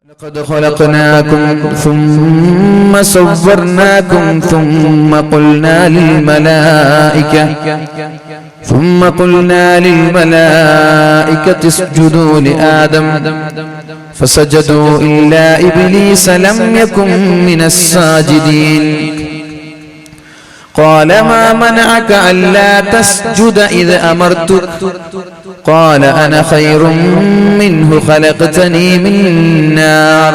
لقد خلقناكم ثم صورناكم ثم قلنا للملائكة اسجدوا لآدم فسجدوا إلا إبليس لم يكن من الساجدين قال ما منعك ألا تسجد إذ أمرتك قال أنا خير منه خلقتني من نار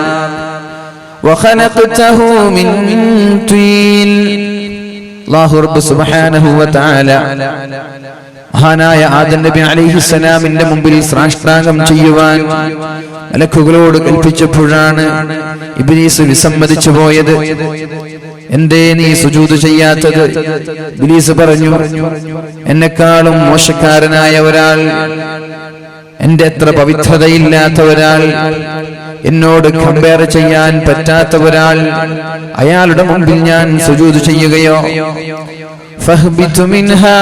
وخلقته من طين الله رب سبحانه وتعالى മഹാനായ ആദം നബി അലൈഹിസ്സലാമിന്റെ മുമ്പിൽ സാഷ്ടാംഗം ചെയ്യുവാൻ മലക്കുകളോട് കൽപ്പിച്ചപ്പോഴാണ് ഇബ്ലീസ് വിസമ്മതിച്ചു പോയത്. എന്തേ നീ സുജൂദ് ചെയ്യാത്തത്? ഇബ്ലീസ് പറഞ്ഞു, എന്നെക്കാളും മോശക്കാരനായ ഒരാൾ, എന്റെ അത്ര പവിത്രതയില്ലാത്ത ഒരാൾ, എന്നോട് കമ്പയർ ചെയ്യാൻ പറ്റാത്ത ഒരാൾ, അയാളുടെ മുമ്പിൽ ഞാൻ സുജൂദ് ചെയ്യുകയോ? فاهبط منها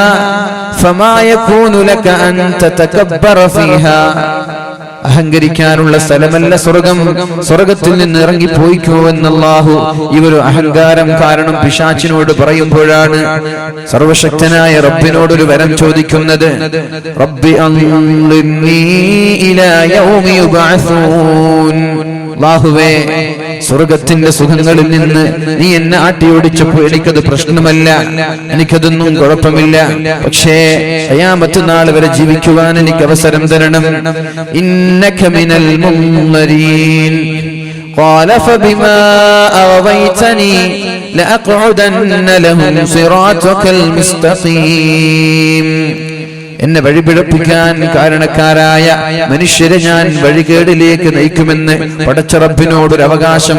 فما يكون لك أن تتكبر فيها അഹങ്കരിക്കാനുള്ള സ്ഥലമല്ല സ്വർഗം, സ്വർഗത്തിൽ നിന്ന് ഇറങ്ങിപ്പോയിക്കോ എന്ന് അല്ലാഹു ഇവരു അഹങ്കാരം കാരണം പിശാചിനോട് പറയുമ്പോഴാണ് സർവശക്തനായ റബ്ബിനോടൊരു വരം ചോദിക്കുന്നത്. റബ്ബി അൻളിർനി ഇലാ യൗമി യുബഅസൂൻ, അല്ലാഹുവേ സ്വർഗത്തിന്റെ സുഖങ്ങളിൽ നിന്ന് നീ എന്നെ ആട്ടിയോടിച്ചപ്പോൾ എനിക്കത് പ്രശ്നമല്ല, എനിക്കതൊന്നും കുഴപ്പമില്ല. പക്ഷേ ഖിയാമത്ത് നാൾ വരെ ജീവിക്കുവാൻ എനിക്ക് അവസരം തരണം. ഇന്നക മിനൽ മുൻദരീൻ ഖാല ഫബിമാ അവൈതനി ലഅഖഉദന്ന ലഹും സിറാതകൽ മുസ്തഖീം, എന്നെ വഴിപിഴപ്പിക്കാൻ കാരണക്കാരായ മനുഷ്യരെ ഞാൻ വഴികേടിലേക്ക് നയിക്കുമെന്ന് പടച്ചറബിനോടൊരു അവകാശം,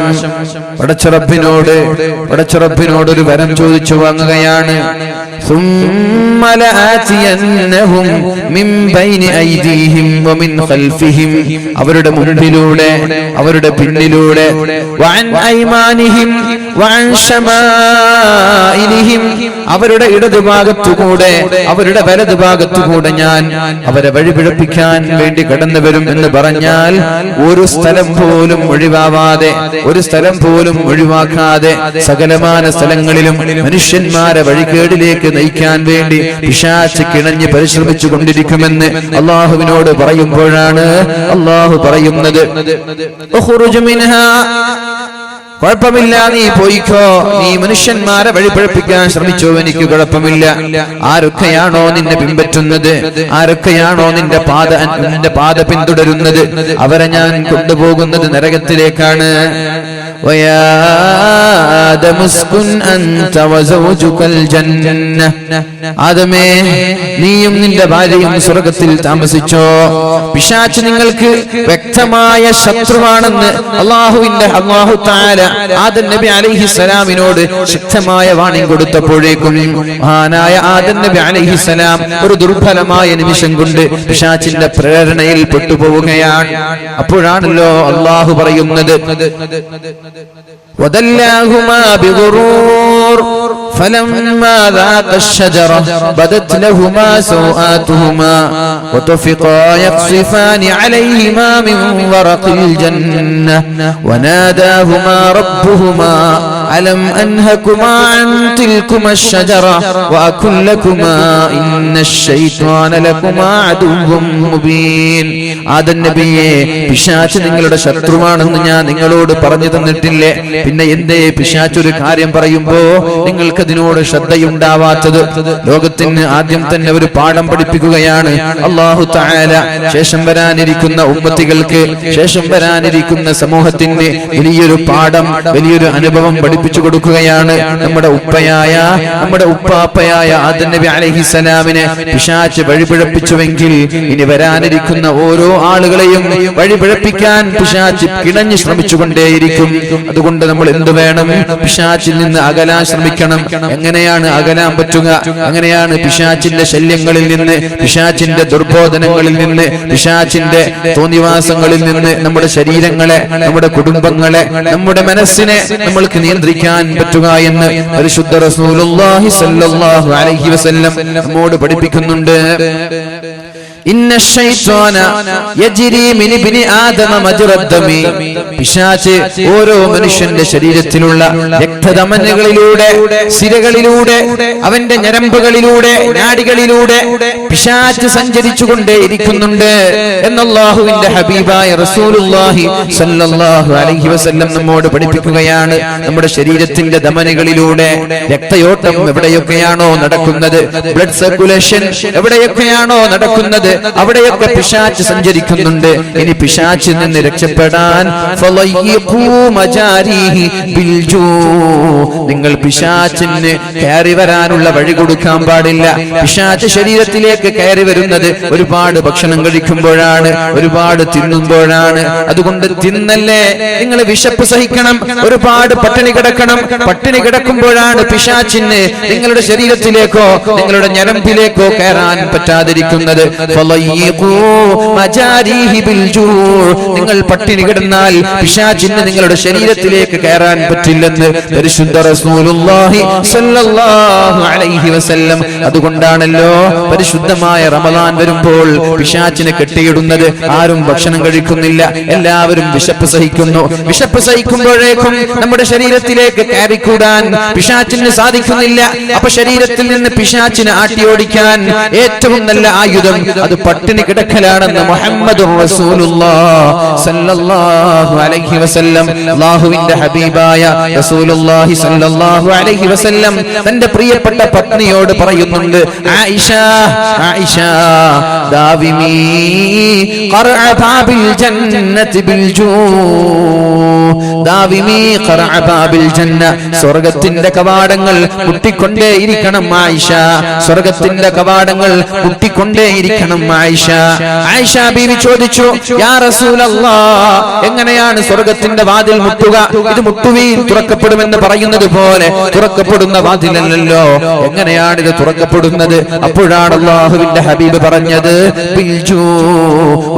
പടച്ചറബിനോടൊരു വരം ചോദിച്ചു വാങ്ങുകയാണ്. ثم لآتينهم من بين أيديهم ومن خلفهم, അവരുടെ മുൻപിലൂടെ അവരുടെ പിന്നിലൂടെ, وعن أيمانهم وعن شمائلهم, അവരുടെ ഇടതുഭാഗത്തുകൂടെ അവരുടെ വലതുഭാഗത്തുകൂടെ ഞാൻ അവരെ വഴിപിഴപ്പിക്കാൻ വേണ്ടി കടന്നു വരും എന്ന് പറഞ്ഞാൽ ഒരു സ്ഥലം പോലും ഒഴിവാവാതെ, ഒരു സ്ഥലം പോലും ഒഴിവാക്കാതെ സകലമാന സ്ഥലങ്ങളിലും മനുഷ്യന്മാരെ വഴികേടിലേക്ക് നയിക്കാൻ വേണ്ടി പിശാച് കിണഞ്ഞ് പരിശ്രമിച്ചു കൊണ്ടിരിക്കുമെന്ന് അല്ലാഹുവിനോട് പറയുമ്പോഴാണ് അല്ലാഹു പറയുന്നത്, ഉഖ്റുജ് മിൻഹാ, കുഴപ്പമില്ല, നീ പോയിക്കോ, നീ മനുഷ്യന്മാരെ വഴിപഴപ്പിക്കാൻ ശ്രമിച്ചോ, എനിക്ക് കുഴപ്പമില്ല. ആരൊക്കെയാണോ നിന്നെ പിൻപറ്റുന്നത്, ആരൊക്കെയാണോ നിന്റെ പാത പിന്തുടരുന്നത്, അവരെ ഞാൻ കൊണ്ടുപോകുന്നത് നരകത്തിലേക്കാണ്. ويا آدم اسكن أنت وزوجك الجنة, ആദമേ നീയും നിന്റെ ഭാര്യയും സ്വർഗ്ഗത്തിൽ താമസിച്ചോ. പിശാച് നിങ്ങൾക്ക് വ്യക്തമായ ശത്രുവാണെന്ന് അല്ലാഹു തആല ആദം നബി അലൈഹിസ്സലാമിനോട് ശക്തമായ വാണിംഗ് കൊടുത്തപ്പോഴേക്കും മഹാനായ ആദം നബി അലൈഹിസ്സലാം ഒരു ദുർബലമായ നിമിഷം കൊണ്ട് പിശാചിന്റെ പ്രേരണയിൽ പെട്ടുപോവുകയാണ്. അപ്പോഴാണല്ലോ അല്ലാഹു പറയുന്നത്, وَدَلَّاهُمَا بِغُرُورٍ فَلَمَّا ذَاقَا الشَّجَرَةَ بَدَتْ لَهُمَا سَوْآتُهُمَا وَطَفِقَا يَخْصِفَانِ عَلَيْهِمَا مِنْ وَرَقِ الْجَنَّةِ وَنَادَاهُمَا رَبُّهُمَا أَلَمْ أَنْهَكُمَا عَنْ تِلْكُمَا الشَّجَرَةِ وَأَقُلْ لَكُمَا إِنَّ الشَّيْطَانَ لَكُمَا عَدُوٌّ مُبِينٌ. ആദം നബിയെ, പിശാച് നിങ്ങളുടെ ശത്രുവാണെന്ന് ഞാൻ നിങ്ങളോട് പറഞ്ഞു തന്നിട്ടില്ലേ? പിന്നെ എന്തേ പിശാച് ഒരു കാര്യം പറയുമ്പോ നിങ്ങൾക്ക് അതിനോട് ശ്രദ്ധയുണ്ടാവാത്തത്? ലോകത്തിന് ആദ്യം തന്നെ ഒരു പാഠം പഠിപ്പിക്കുകയാണ് അല്ലാഹു തആല. ശേഷം വരാനിരിക്കുന്ന ഉമ്മത്തികൾക്ക്, ശേഷം വരാനിരിക്കുന്ന സമൂഹത്തിന് വലിയൊരു പാഠം, വലിയൊരു അനുഭവം പഠിപ്പിച്ചു കൊടുക്കുകയാണ്. നമ്മുടെ ഉപ്പാപ്പയായ ആദം നബി അലൈഹിസ്സലാമിനെ പിശാച് വഴിപിഴപ്പിച്ചുവെങ്കിൽ ഇനി വരാനിരിക്കുന്ന ഓരോ ആളുകളെയും വഴിപിഴപ്പിക്കാൻ പിശാച് കിണഞ്ഞ് ശ്രമിച്ചുകൊണ്ടേയിരിക്കും. അതുകൊണ്ട് നമ്മൾ എന്ത് വേണം? പിശാചിൽ നിന്ന് അകലാൻ ശ്രമിക്കണം. എങ്ങനെയാണ് അകലാൻ പറ്റുക? എങ്ങനെയാണ് പിശാചിന്റെ ശല്യങ്ങളിൽ നിന്ന്, പിശാചിന്റെ ദുർബോധനങ്ങളിൽ നിന്ന്, പിശാചിന്റെ തോന്നിവാസങ്ങളിൽ നിന്ന് നമ്മുടെ ശരീരങ്ങളെ, നമ്മുടെ കുടുംബങ്ങളെ, നമ്മുടെ മനസ്സിനെ നമ്മൾക്ക് നിയന്ത്രിക്കാൻ പറ്റുക എന്ന് പരിശുദ്ധ റസൂലുള്ളാഹി സ്വല്ലല്ലാഹു അലൈഹി വസല്ലം നമ്മോട് പഠിപ്പിക്കുന്നുണ്ട്. പിശാച് ഓരോ മനുഷ്യന്റെ ശരീരത്തിലുള്ള രക്തധമനികളിലൂടെ, സിരകളിലൂടെ, അവന്റെ ഞരമ്പുകളിലൂടെ, നാഡികളിലൂടെ പിശാച് സഞ്ചരിച്ചുകൊണ്ടേയിരിക്കുന്നുണ്ട് എന്ന് അല്ലാഹുവിന്റെ ഹബീബായ റസൂലുള്ളാഹി സ്വല്ലല്ലാഹു അലൈഹി വസല്ലം നമ്മോട് പഠിപ്പിക്കുകയാണ്. നമ്മുടെ ശരീരത്തിന്റെ ധമനികളിലൂടെ രക്തയോട്ടം എവിടെയൊക്കെയാണോ നടക്കുന്നത്, ബ്ലഡ് സർക്കുലേഷൻ എവിടെയൊക്കെയാണോ നടക്കുന്നത്, അവിടെയൊക്കെ പിശാച് സഞ്ചരിക്കുന്നുണ്ട്. ഇനി പിശാചിൽ നിന്ന് രക്ഷപ്പെടാൻ നിങ്ങൾ പിശാചിന് കയറി വരാനുള്ള വഴി കൊടുക്കാൻ പാടില്ല. പിശാച് ശരീരത്തിലേക്ക് കയറി വരുന്നത് ഒരുപാട് ഭക്ഷണം കഴിക്കുമ്പോഴാണ്, ഒരുപാട് തിന്നുമ്പോഴാണ്. അതുകൊണ്ട് തിന്നല്ലേ, നിങ്ങൾ വിശപ്പ് സഹിക്കണം, ഒരുപാട് പട്ടിണി കിടക്കണം. പട്ടിണി കിടക്കുമ്പോഴാണ് പിശാചിന് നിങ്ങളുടെ ശരീരത്തിലേക്കോ നിങ്ങളുടെ ഞരമ്പിലേക്കോ കയറാൻ പറ്റാതിരിക്കുന്നത്. നിങ്ങൾ പട്ടിണി കിടന്നാൽ പിശാചിന് നിങ്ങളുടെ ശരീരത്തിലേക്ക് കയറാൻ പറ്റില്ലെന്ന് പരിശുദ്ധ റസൂലുള്ളാഹി സ്വല്ലല്ലാഹു അലൈഹി വസല്ലം. അതുകൊണ്ടാണല്ലോ പരിശുദ്ധമായ റമളാൻ വരുമ്പോൾ പിശാചിനെ കെട്ടിയിടുന്നത്. ആരും ഭക്ഷണം കഴിക്കുന്നില്ല, എല്ലാവരും വിശപ്പ് സഹിക്കുന്നു. വിശപ്പ് സഹിക്കുമ്പോഴേക്കും നമ്മുടെ ശരീരത്തിലേക്ക് കയറിക്കൂടാൻ പിശാചിന് സാധിക്കുന്നില്ല. അപ്പൊ ശരീരത്തിൽ നിന്ന് പിശാചിനെ ആട്ടിയോടിക്കാൻ ഏറ്റവും നല്ല ആയുധം അത് പട്ടിണി കിടക്കലാണെന്ന് മുഹമ്മദുർ റസൂലുള്ളാഹി സ്വല്ലല്ലാഹു അലൈഹി വസല്ലം. അല്ലാഹുവിന്റെ ഹബീബായ റസൂലുള്ളാഹി സ്വല്ലല്ലാഹു അലൈഹി വസല്ലം തന്റെ പ്രിയപ്പെട്ട പത്നിയോട് പറയുന്നുണ്ട്, ആയിഷ ആയിഷ ദാവിമി ഖർഅ ബാബിൽ ജന്നതി ബിൽ ജൂ, ദാവിമി ഖർഅ ബാബിൽ ജന്ന, സ്വർഗ്ഗത്തിന്റെ കവാടങ്ങൾ മുട്ടിക്കൊണ്ടേയിരിക്കണം ആയിഷ, സ്വർഗ്ഗത്തിന്റെ കവാടങ്ങൾ മുട്ടിക്കൊണ്ടേയിരിക്കണം ആയിഷ. ആയിഷ ബീവി ചോദിച്ചു, യാ റസൂലല്ലാഹ്, എങ്ങനെയാണ് സ്വർഗ്ഗത്തിന്റെ വാതിൽ മുട്ടുക? ഇത് മുട്ടുവീൻ തുറക്കപ്പെടുമെന്ന് പറയുന്നത് പോലെ തുറക്കപ്പെടുന്ന വാതിലല്ലല്ലോ, എങ്ങനെയാണ് ഇത് തുറക്കപ്പെടുന്നത്? അപ്പോഴാണ് അല്ലാഹുവിന്റെ ഹബീബ് പറഞ്ഞത്,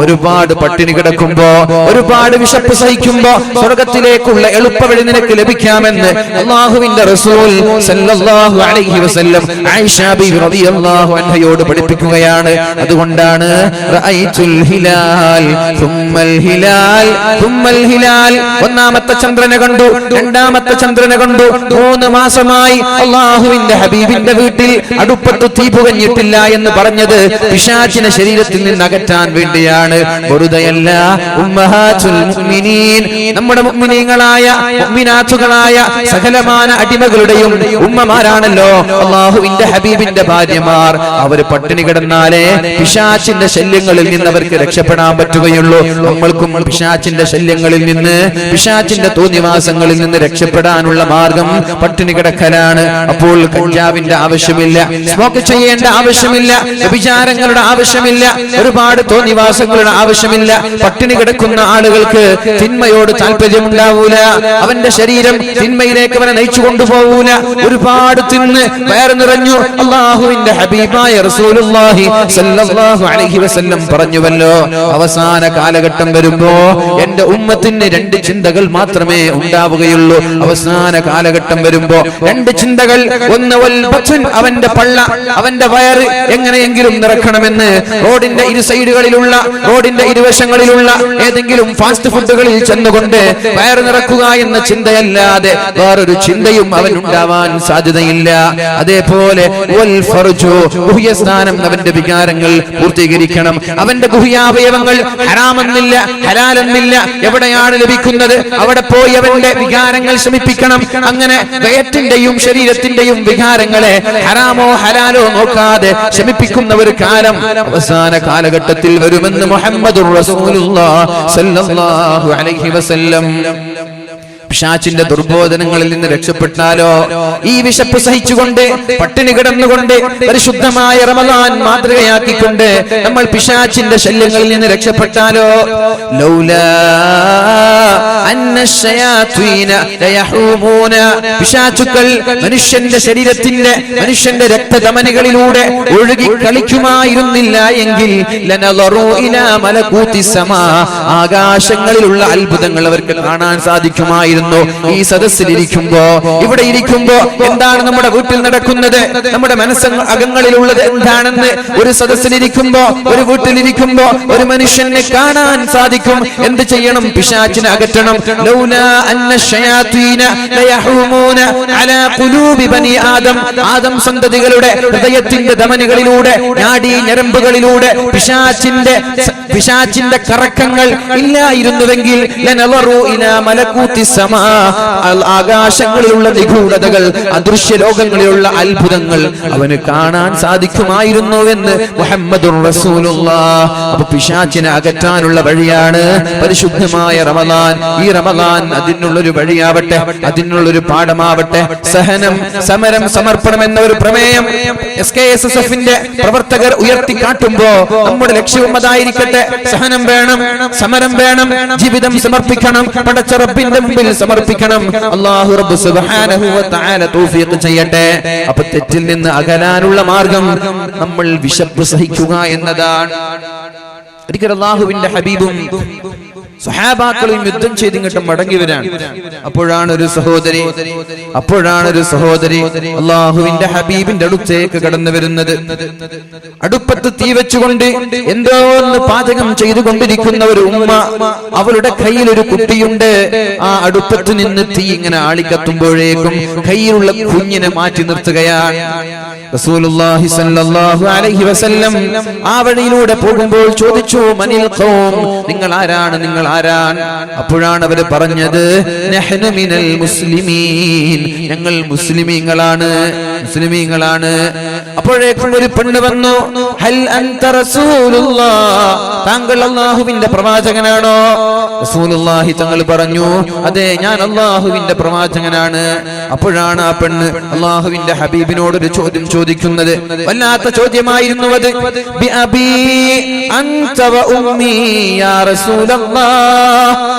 ഒരുപാട് പട്ടിണി കിടക്കുമ്പോ, ഒരുപാട് വിശപ്പ് സഹിക്കുമ്പോ സ്വർഗ്ഗത്തിലേക്കുള്ള എളുപ്പവഴി നിനക്ക് ലഭിക്കാമെന്ന് അല്ലാഹുവിന്റെ റസൂൽ സല്ലല്ലാഹു അലൈഹി വസല്ലം ആയിഷ ബീവി റളിയല്ലാഹു അൻഹയോട് പഠിപ്പിക്കുകയാണ്. അതുകൊണ്ടാണ് റഅയ്തുൽ ഹിലാൽ തുമ്മൽ ഹിലാൽ തുമ്മൽ ഹിലാൽ, ഒന്നാമത്തെ ചന്ദ്രനെ കണ്ടു, രണ്ടാമത്തെ ചന്ദ്രനെ കണ്ടു. 3 മാസമായി അല്ലാഹുവിന്റെ ഹബീബിന്റെ വീട്ടിൽ അടുപ്പത്ത് തീ പുകഞ്ഞിട്ടില്ല എന്ന് പറഞ്ഞത് പിശാചിനെ ശരീരത്തിൽ നിന്ന് അകറ്റാൻ വേണ്ടിയാണ്, വെറുതെയല്ല. ഉമ്മഹാത്തുൽ മുഅ്മിനീൻ, നമ്മുടെ മുഅ്മിനീങ്ങളായ മുഅ്മിനാത്തുകളായ സകലമാന അടിമകളുടെയും ഉമ്മമാരാണല്ലോ അല്ലാഹുവിന്റെ ഹബീബിന്റെ ഭാര്യമാർ. അവർ പട്ടിണി കിടന്നാലേ പിശാചിന്റെ ശല്യങ്ങളിൽ നിന്ന് അവർക്ക് രക്ഷപ്പെടാൻ പറ്റുകയുള്ളൂ. നമ്മൾക്കും പിശാചിന്റെ ശല്യങ്ങളിൽ നിന്ന്, പിശാചിന്റെ തോന്നിവാസങ്ങളിൽ നിന്ന് രക്ഷപ്പെടാനുള്ള മാർഗം പട്ടിണി കിടക്കലാണ്. അപ്പോൾ കഞ്ചാവിന്റെ ആവശ്യമില്ല, സ്മോക്ക് ചെയ്യേണ്ട ആവശ്യമില്ല, വിചാരങ്ങളുടെ ആവശ്യമില്ല, ഒരുപാട് തോന്നിവാസങ്ങളുടെ ആവശ്യമില്ല. പട്ടിണി കിടക്കുന്ന ആളുകൾക്ക് തിന്മയോട് താല്പര്യമുണ്ടാവൂല, അവന്റെ ശരീരം തിന്മയിലേക്ക് അവനെ നയിച്ചു കൊണ്ടുപോകൂല. ഒരുപാട് തിന്ന് വയറ് നിറഞ്ഞു. അല്ലാഹുവിന്റെ ഹബീബായ റസൂലുള്ളാഹി സ്വല്ലല്ലാഹു അലൈഹി വസല്ലം പറഞ്ഞുവല്ലോ, അവസാന കാലഘട്ടം വരുമ്പോ എന്റെ ഉമ്മത്തിന് 2 ചിന്തകൾ മാത്രമേ ഉണ്ടാവുകയുള്ളൂ. അവസാന കാലഘട്ടം വരുമ്പോ 2 ചിന്തകൾ. ഒന്ന് വൽബത്തുൻ, അവന്റെ പള്ള, അവന്റെ വയറ് എങ്ങനെയെങ്കിലും നിറക്കണമെന്ന് റോഡിന്റെ ഇരു സൈഡുകളിലുള്ള, റോഡിന്റെ ഇരുവശങ്ങളിലുള്ള ഏതെങ്കിലും ഫാസ്റ്റ് ഫുഡുകളിൽ ചെന്നുകൊണ്ട് വയറ് നിറക്കുക എന്ന ചിന്തയല്ലാതെ വേറൊരു ചിന്തയും അവനുണ്ടാവാൻ സാധ്യതയില്ല. അതേപോലെ ഗുഹ്യസ്ഥാനം, അവന്റെ വികാരങ്ങൾ പൂർത്തീകരിക്കണം. അവന്റെ ഗുഹ്യാവയവങ്ങൾ ഹറാമെന്നില്ല, ഹലാലെന്നില്ല, എവിടെയാണ് ലഭിക്കുന്നത് അവിടെ പോയി അവന്റെ വികാരങ്ങൾ ശമിപ്പിക്കണം. അങ്ങനെ വയറ്റിന്റെയും ശരീരത്തിന്റെയും വികാരങ്ങളെ ഹറാമോ ഹലാലോ നോക്കാതെ ശമിപ്പിക്കുന്ന ഒരു കാലം അവസാന കാലഘട്ടത്തിൽ വരുമെന്ന് മുഹമ്മദുർ റസൂലുള്ളാഹി സ്വല്ലല്ലാഹു അലൈഹി വസല്ലം. പിശാചിന്റെ ദുർബോധനങ്ങളിൽ നിന്ന് രക്ഷപ്പെട്ടാലോ, ഈ വിശപ്പ് സഹിച്ചുകൊണ്ട് പട്ടിണി കിടന്നുകൊണ്ട് പരിശുദ്ധമായ റമളാൻ മാതൃകയാക്കിക്കൊണ്ട് നമ്മൾ പിശാചിന്റെ ശല്യങ്ങളിൽ നിന്ന് രക്ഷപ്പെട്ടാലോ, ലൗലാ അന്ന അന്നശ്ശയാത്വീന ലയഹൂമൂന, പിശാചുക്കൾ മനുഷ്യന്റെ ശരീരത്തിന്റെ മനുഷ്യന്റെ രക്തധമനികളിലൂടെ ഒഴുകി കളിക്കുമായിരുന്നില്ല എങ്കിൽ ലനളറു ഇലാ മലകൂതി സമാ, ആകാശങ്ങളിലുള്ള അത്ഭുതങ്ങൾ അവർക്ക് കാണാൻ സാധിക്കുമായിരുന്നു. ഈ സദസ്സിലിരിക്കുമ്പോ, ഇവിടെ ഇരിക്കുമ്പോ എന്താണ് നമ്മുടെ വീട്ടിൽ നടക്കുന്നത്, നമ്മുടെ മനസ്സകങ്ങളിലുള്ളത് എന്താണെന്ന് ഒരു സദസ്സിലിരിക്കുമ്പോ, ഒരു വീട്ടിലിരിക്കുമ്പോ ഒരു മനുഷ്യനെ കാണാൻ സാധിക്കും. എന്ത് ചെയ്യണം? പിശാചിനെ അകറ്റണം. ലൗലാ അന്നശ്ശയാത്വീന ലയഹൂമൂന അലാ ഖുലൂബി ബനി ആദം, ആദം സന്തതികളുടെ ഹൃദയത്തിന്റെ ധമനികളിലൂടെ, നാഡീ ഞരമ്പുകളിലൂടെ പിശാചിന്റെ കറക്കങ്ങൾ ഇല്ലായിരുന്നുവെങ്കിൽ ലനളറു ഇലാ മലകൂതി സമാ, ആകാശങ്ങളിലുള്ള നിഗൂഢതകൾ, അദൃശ്യ ലോകങ്ങളിലുള്ള അത്ഭുതങ്ങൾ അവന് കാണാൻ സാധിക്കുമായിരുന്നു എന്ന് മുഹമ്മദുർ റസൂലുള്ളാഹ്. അപ്പോൾ പിശാചിനെ അകറ്റാനുള്ള വഴിയാണ് പരിശുദ്ധമായ റമളാൻ. ഈ റമളാൻ അതിനുള്ളൊരു വഴിയാവട്ടെ, അതിനുള്ളൊരു പാഠമാവട്ടെ. സഹനം, സമരം, സമർപ്പണം എന്ന ഒരു പ്രമേയം SKSSFന്റെ പ്രവർത്തകർ ഉയർത്തിക്കാട്ടുമ്പോ നമ്മുടെ ലക്ഷ്യവും അതായിരിക്കട്ടെ. സഹനം വേണം, സമരം വേണം, ജീവിതം സമർപ്പിക്കണം, പടച്ച റബ്ബിന്റെ മുമ്പിൽ സമർപ്പിക്കണം. അല്ലാഹു റബ്ബ് സുബ്ഹാനഹു വ തആല തൗഫീഖ് ചെയ്യട്ടെ. അപ്പോൾ തെറ്റിൽ നിന്ന് അകലാനുള്ള മാർഗം നമ്മൾ വിശപ്പ് സഹിക്കുക എന്നതാണ്. ഒരിക്കൽ അല്ലാഹുവിന്റെ ഹബീബും സ്വഹാബാക്കളും യുദ്ധം ചെയ്തിങ്ങോട്ട് മടങ്ങി വരാൻ. അപ്പോഴാണ് ഒരു സഹോദരി അല്ലാഹുവിന്റെ ഹബീബിന്റെ അടുത്തേക്ക് കടന്നു വരുന്നത്. അടുപ്പത്ത് തീ വെച്ചുകൊണ്ട് എന്തോ ഒന്ന് പാചകം ചെയ്തുകൊണ്ടിരിക്കുന്ന ഒരു ഉമ്മ, അവളുടെ കയ്യിൽ ഒരു കുട്ടിയുണ്ട്. ആ അടുപ്പത്ത് നിന്ന് തീ ഇങ്ങനെ ആളിക്കത്തുമ്പോഴേക്കും കയ്യിലുള്ള കുഞ്ഞിനെ മാറ്റി നിർത്തുകയാണ്. റസൂലുള്ളാഹി സ്വല്ലല്ലാഹു അലൈഹി വസല്ലം ആ വഴിയിലൂടെ പോകുമ്പോൾ ചോദിച്ചു, മനിൽ ഖൗം, നിങ്ങൾ ആരാണ്, നിങ്ങൾ ആരാൻ? അപ്പോഴാണ് അവർ പറഞ്ഞത്, നഹ്നു മിനൽ മുസ്ലിമീൻ, ഞങ്ങൾ മുസ്ലിമീങ്ങളാണ്. അപ്പോഴേക്കും ഒരു പെണ്ണ് വന്നു, ഹൽ അൻത റസൂലുള്ളാഹ്, താങ്കൾ അല്ലാഹുവിന്റെ പ്രവാചകനാണോ? റസൂലുള്ളാഹി തങ്ങൾ പറഞ്ഞു, അതെ, ഞാൻ അല്ലാഹുവിന്റെ പ്രവാചകനാണ്. അപ്പോഴാണ് ആ പെണ്ണ് അല്ലാഹുവിന്റെ ഹബീബിനോട് ഒരു ചോദ്യം ചോദിക്കുന്നത്. വല്ലാത്ത ചോദ്യമായിരുന്നു അത്. ബി അബീ അൻത വ ഉമ്മീ യാ റസൂലല്ലാഹ്,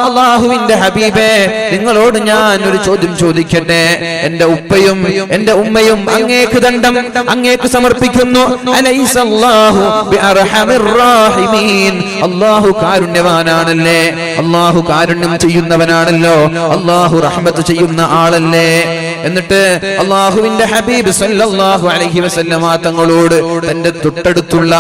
അല്ലാഹുവിന്റെ ഹബീബേ, നിങ്ങളോട് ഞാൻ ഒരു ചോദ്യം ചോദിക്കട്ടെ. എന്റെ ഉപ്പയും എന്റെ ഉമ്മയും അങ്ങേക്ക് ദണ്ഡം, അങ്ങേക്ക് സമർപ്പിക്കുന്നു. അലൈസല്ലാഹു ബിഅർഹമിർ റഹീമീൻ, അല്ലാഹു കാരുണ്യവാനാണല്ലേ, അല്ലാഹു കാരുണ്യം ചെയ്യുന്നവനാണല്ലോ, അല്ലാഹു റഹ്മത്ത് ചെയ്യുന്ന ആളല്ലേ. എന്നിട്ട് അല്ലാഹുവിന്റെ ഹബീബ് സല്ലല്ലാഹു അലൈഹി വസല്ലമ തങ്ങളോട് തന്റെ തൊട്ടടുത്തുള്ള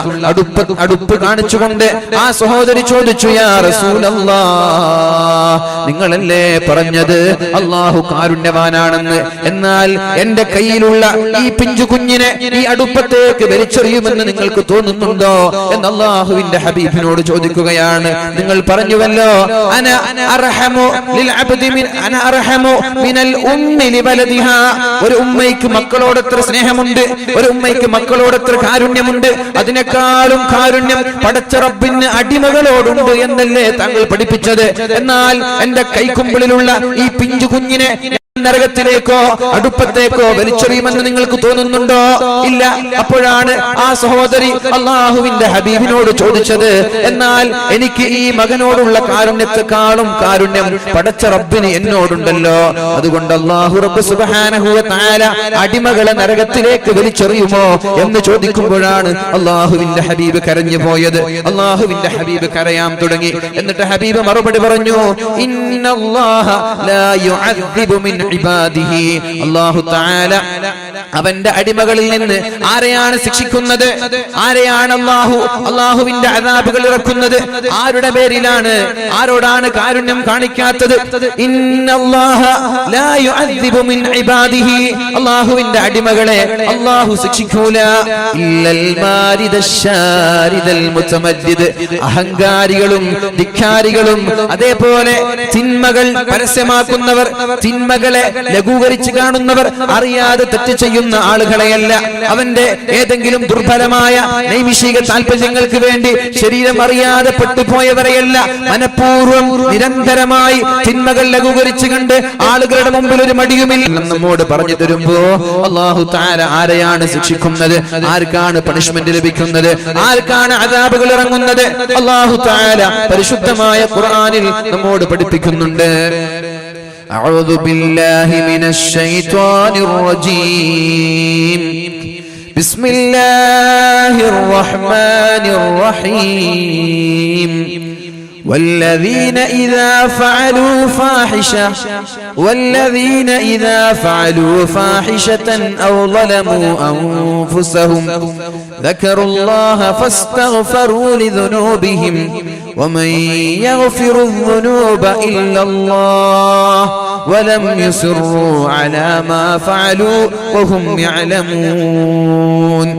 അടുപ്പ് കാണിച്ചുകൊണ്ട് ആ സഹോദരി ചോദിച്ചു, യാ റസൂലല്ലാഹ്, നിങ്ങളല്ലേ പറഞ്ഞത് അല്ലാഹു കാരുണ്യവാനാണെന്ന്, എന്നാൽ എന്റെ കയ്യിലുള്ള ഈ പിഞ്ചു കുഞ്ഞിനെ ഈ അടുപ്പത്തേക്ക് വലിച്ചെറിയുമെന്ന് നിങ്ങൾക്ക് തോന്നുന്നുണ്ടോ എന്ന് അല്ലാഹുവിന്റെ ഹബീബിനോട് ചോദിക്കുകയാണ്. നിങ്ങൾ പറഞ്ഞുവല്ലോ, അന അർഹമു ലിൽ അബ്ദി അന അർഹമു മിനൽ ഉമ്മി ലിവലദിഹാ, ഒരു ഉമ്മയ്ക്ക് മക്കളോട് എത്ര സ്നേഹമുണ്ട്, ഒരു ഉമ്മയ്ക്ക് മക്കളോട് എത്ര കാരുണ്യമുണ്ട്, അതിനേക്കാളും കാരുണ്യം പടച്ച റബ്ബിന് അടിമകളോടുണ്ട് എന്നല്ലേ താങ്കൾ പഠിപ്പിച്ചത്. എന്നാൽ എന്റെ കൈക്കുമ്പിളിലുള്ള ഈ പിഞ്ചു കുഞ്ഞിനെ നരകത്തിലേക്കോ അടുപ്പത്തേക്കോ വലിച്ചെറിയുമെന്ന് നിങ്ങൾക്ക് തോന്നുന്നുണ്ടോ? ഇല്ല. അപ്പോഴാണ് ആ സഹോദരി അല്ലാഹുവിന്റെ ഹബീബിനോട് ചോദിച്ചത്, എന്നാൽ എനിക്ക് ഈ മകനോടുള്ള കാരുണ്യത്തെക്കാളും കാരുണ്യം പടച്ച റബ്ബിന് എന്നോടുണ്ടല്ലോ, അതുകൊണ്ട് അല്ലാഹു റബ്ബ് സുബ്ഹാനഹു വ തആല അടിമകളെ നരകത്തിലേക്ക് വലിച്ചെറിയുമോ എന്ന് ചോദിക്കുമ്പോഴാണ് അല്ലാഹുവിന്റെ ഹബീബ് കരഞ്ഞു പോയത്. അല്ലാഹുവിന്റെ ഹബീബ് കരയാൻ തുടങ്ങി. എന്നിട്ട് ഹബീബ് മറുപടി പറഞ്ഞു, ഇന്നല്ലാഹ ലാ യുഅദ്ദിബു മിൻ ഇബാദിഹി, അല്ലാഹു തആല അവന്റെ അടിമകളിൽ നിന്ന് ആരെയാണ് ശിക്ഷിക്കുന്നത്, ആരെയാണ് അല്ലാഹുവിന്റെ അദാബുകൾ ഇറക്കുന്നത്, ആരുടെ പേരിലാണ്, ആരോടാണ് കാരുണ്യം കാണിക്കാത്തത്? ഇന്നല്ലാഹ ലാ യുഅദ്ദിബു മിൻ ഇബാദിഹി, അല്ലാഹുവിന്റെ അടിമകളെ അല്ലാഹു ശിക്ഷിക്കൂല. ഇല്ലൽ മാരിദശ്ശാരിദൽ മുതമദ്ദിദ്, അഹങ്കാരികളും ധിക്കാരികളും അതേപോലെ തിന്മകൾ പരസ്യമാക്കുന്നവർ, തിന്മകളെ ചിന്തകളെ ലഘൂകരിച്ച് കാണുന്നവർ അറിയാതെ തെറ്റ് ചെയ്യുന്ന ആളുകളെയല്ല, അവന്റെ ഏതെങ്കിലും ദുർബലമായ നൈമിഷിക താല്പര്യങ്ങൾക്ക് വേണ്ടി ശരീരം അറിയാതെ പെട്ടുപോയവരെയല്ല, മനഃപൂർവ്വം നിരന്തരമായി തിന്മകൾ ലഘൂകരിച്ച് കണ്ട് ആളുകളുടെ മുമ്പിൽ ഒരു മടിയുമില്ല നമ്മോട് പറഞ്ഞു തരുമ്പോ അല്ലാഹു തആല ആരെയാണ് ശിക്ഷിക്കുന്നത്, ആർക്കാണ് പണിഷ്മെന്റ് ലഭിക്കുന്നത്, ആർക്കാണ് അദാബുകൾ ഇറങ്ങുന്നത്, അല്ലാഹു തആല പരിശുദ്ധമായ ഖുർആനിൽ നമ്മോട് പഠിപ്പിക്കുന്നുണ്ട്. അഊദു ബില്ലാഹി മിനശ് ശൈത്വാനിർ റജീം. ബിസ്മില്ലാഹിർ റഹ്മാനിർ റഹീം. والذين إذا فعلوا فاحشة أو ظلموا أنفسهم ذكروا الله فاستغفروا لذنوبهم ومن يغفر الذنوب إلا الله ولم يصروا على ما فعلوا وهم يعلمون.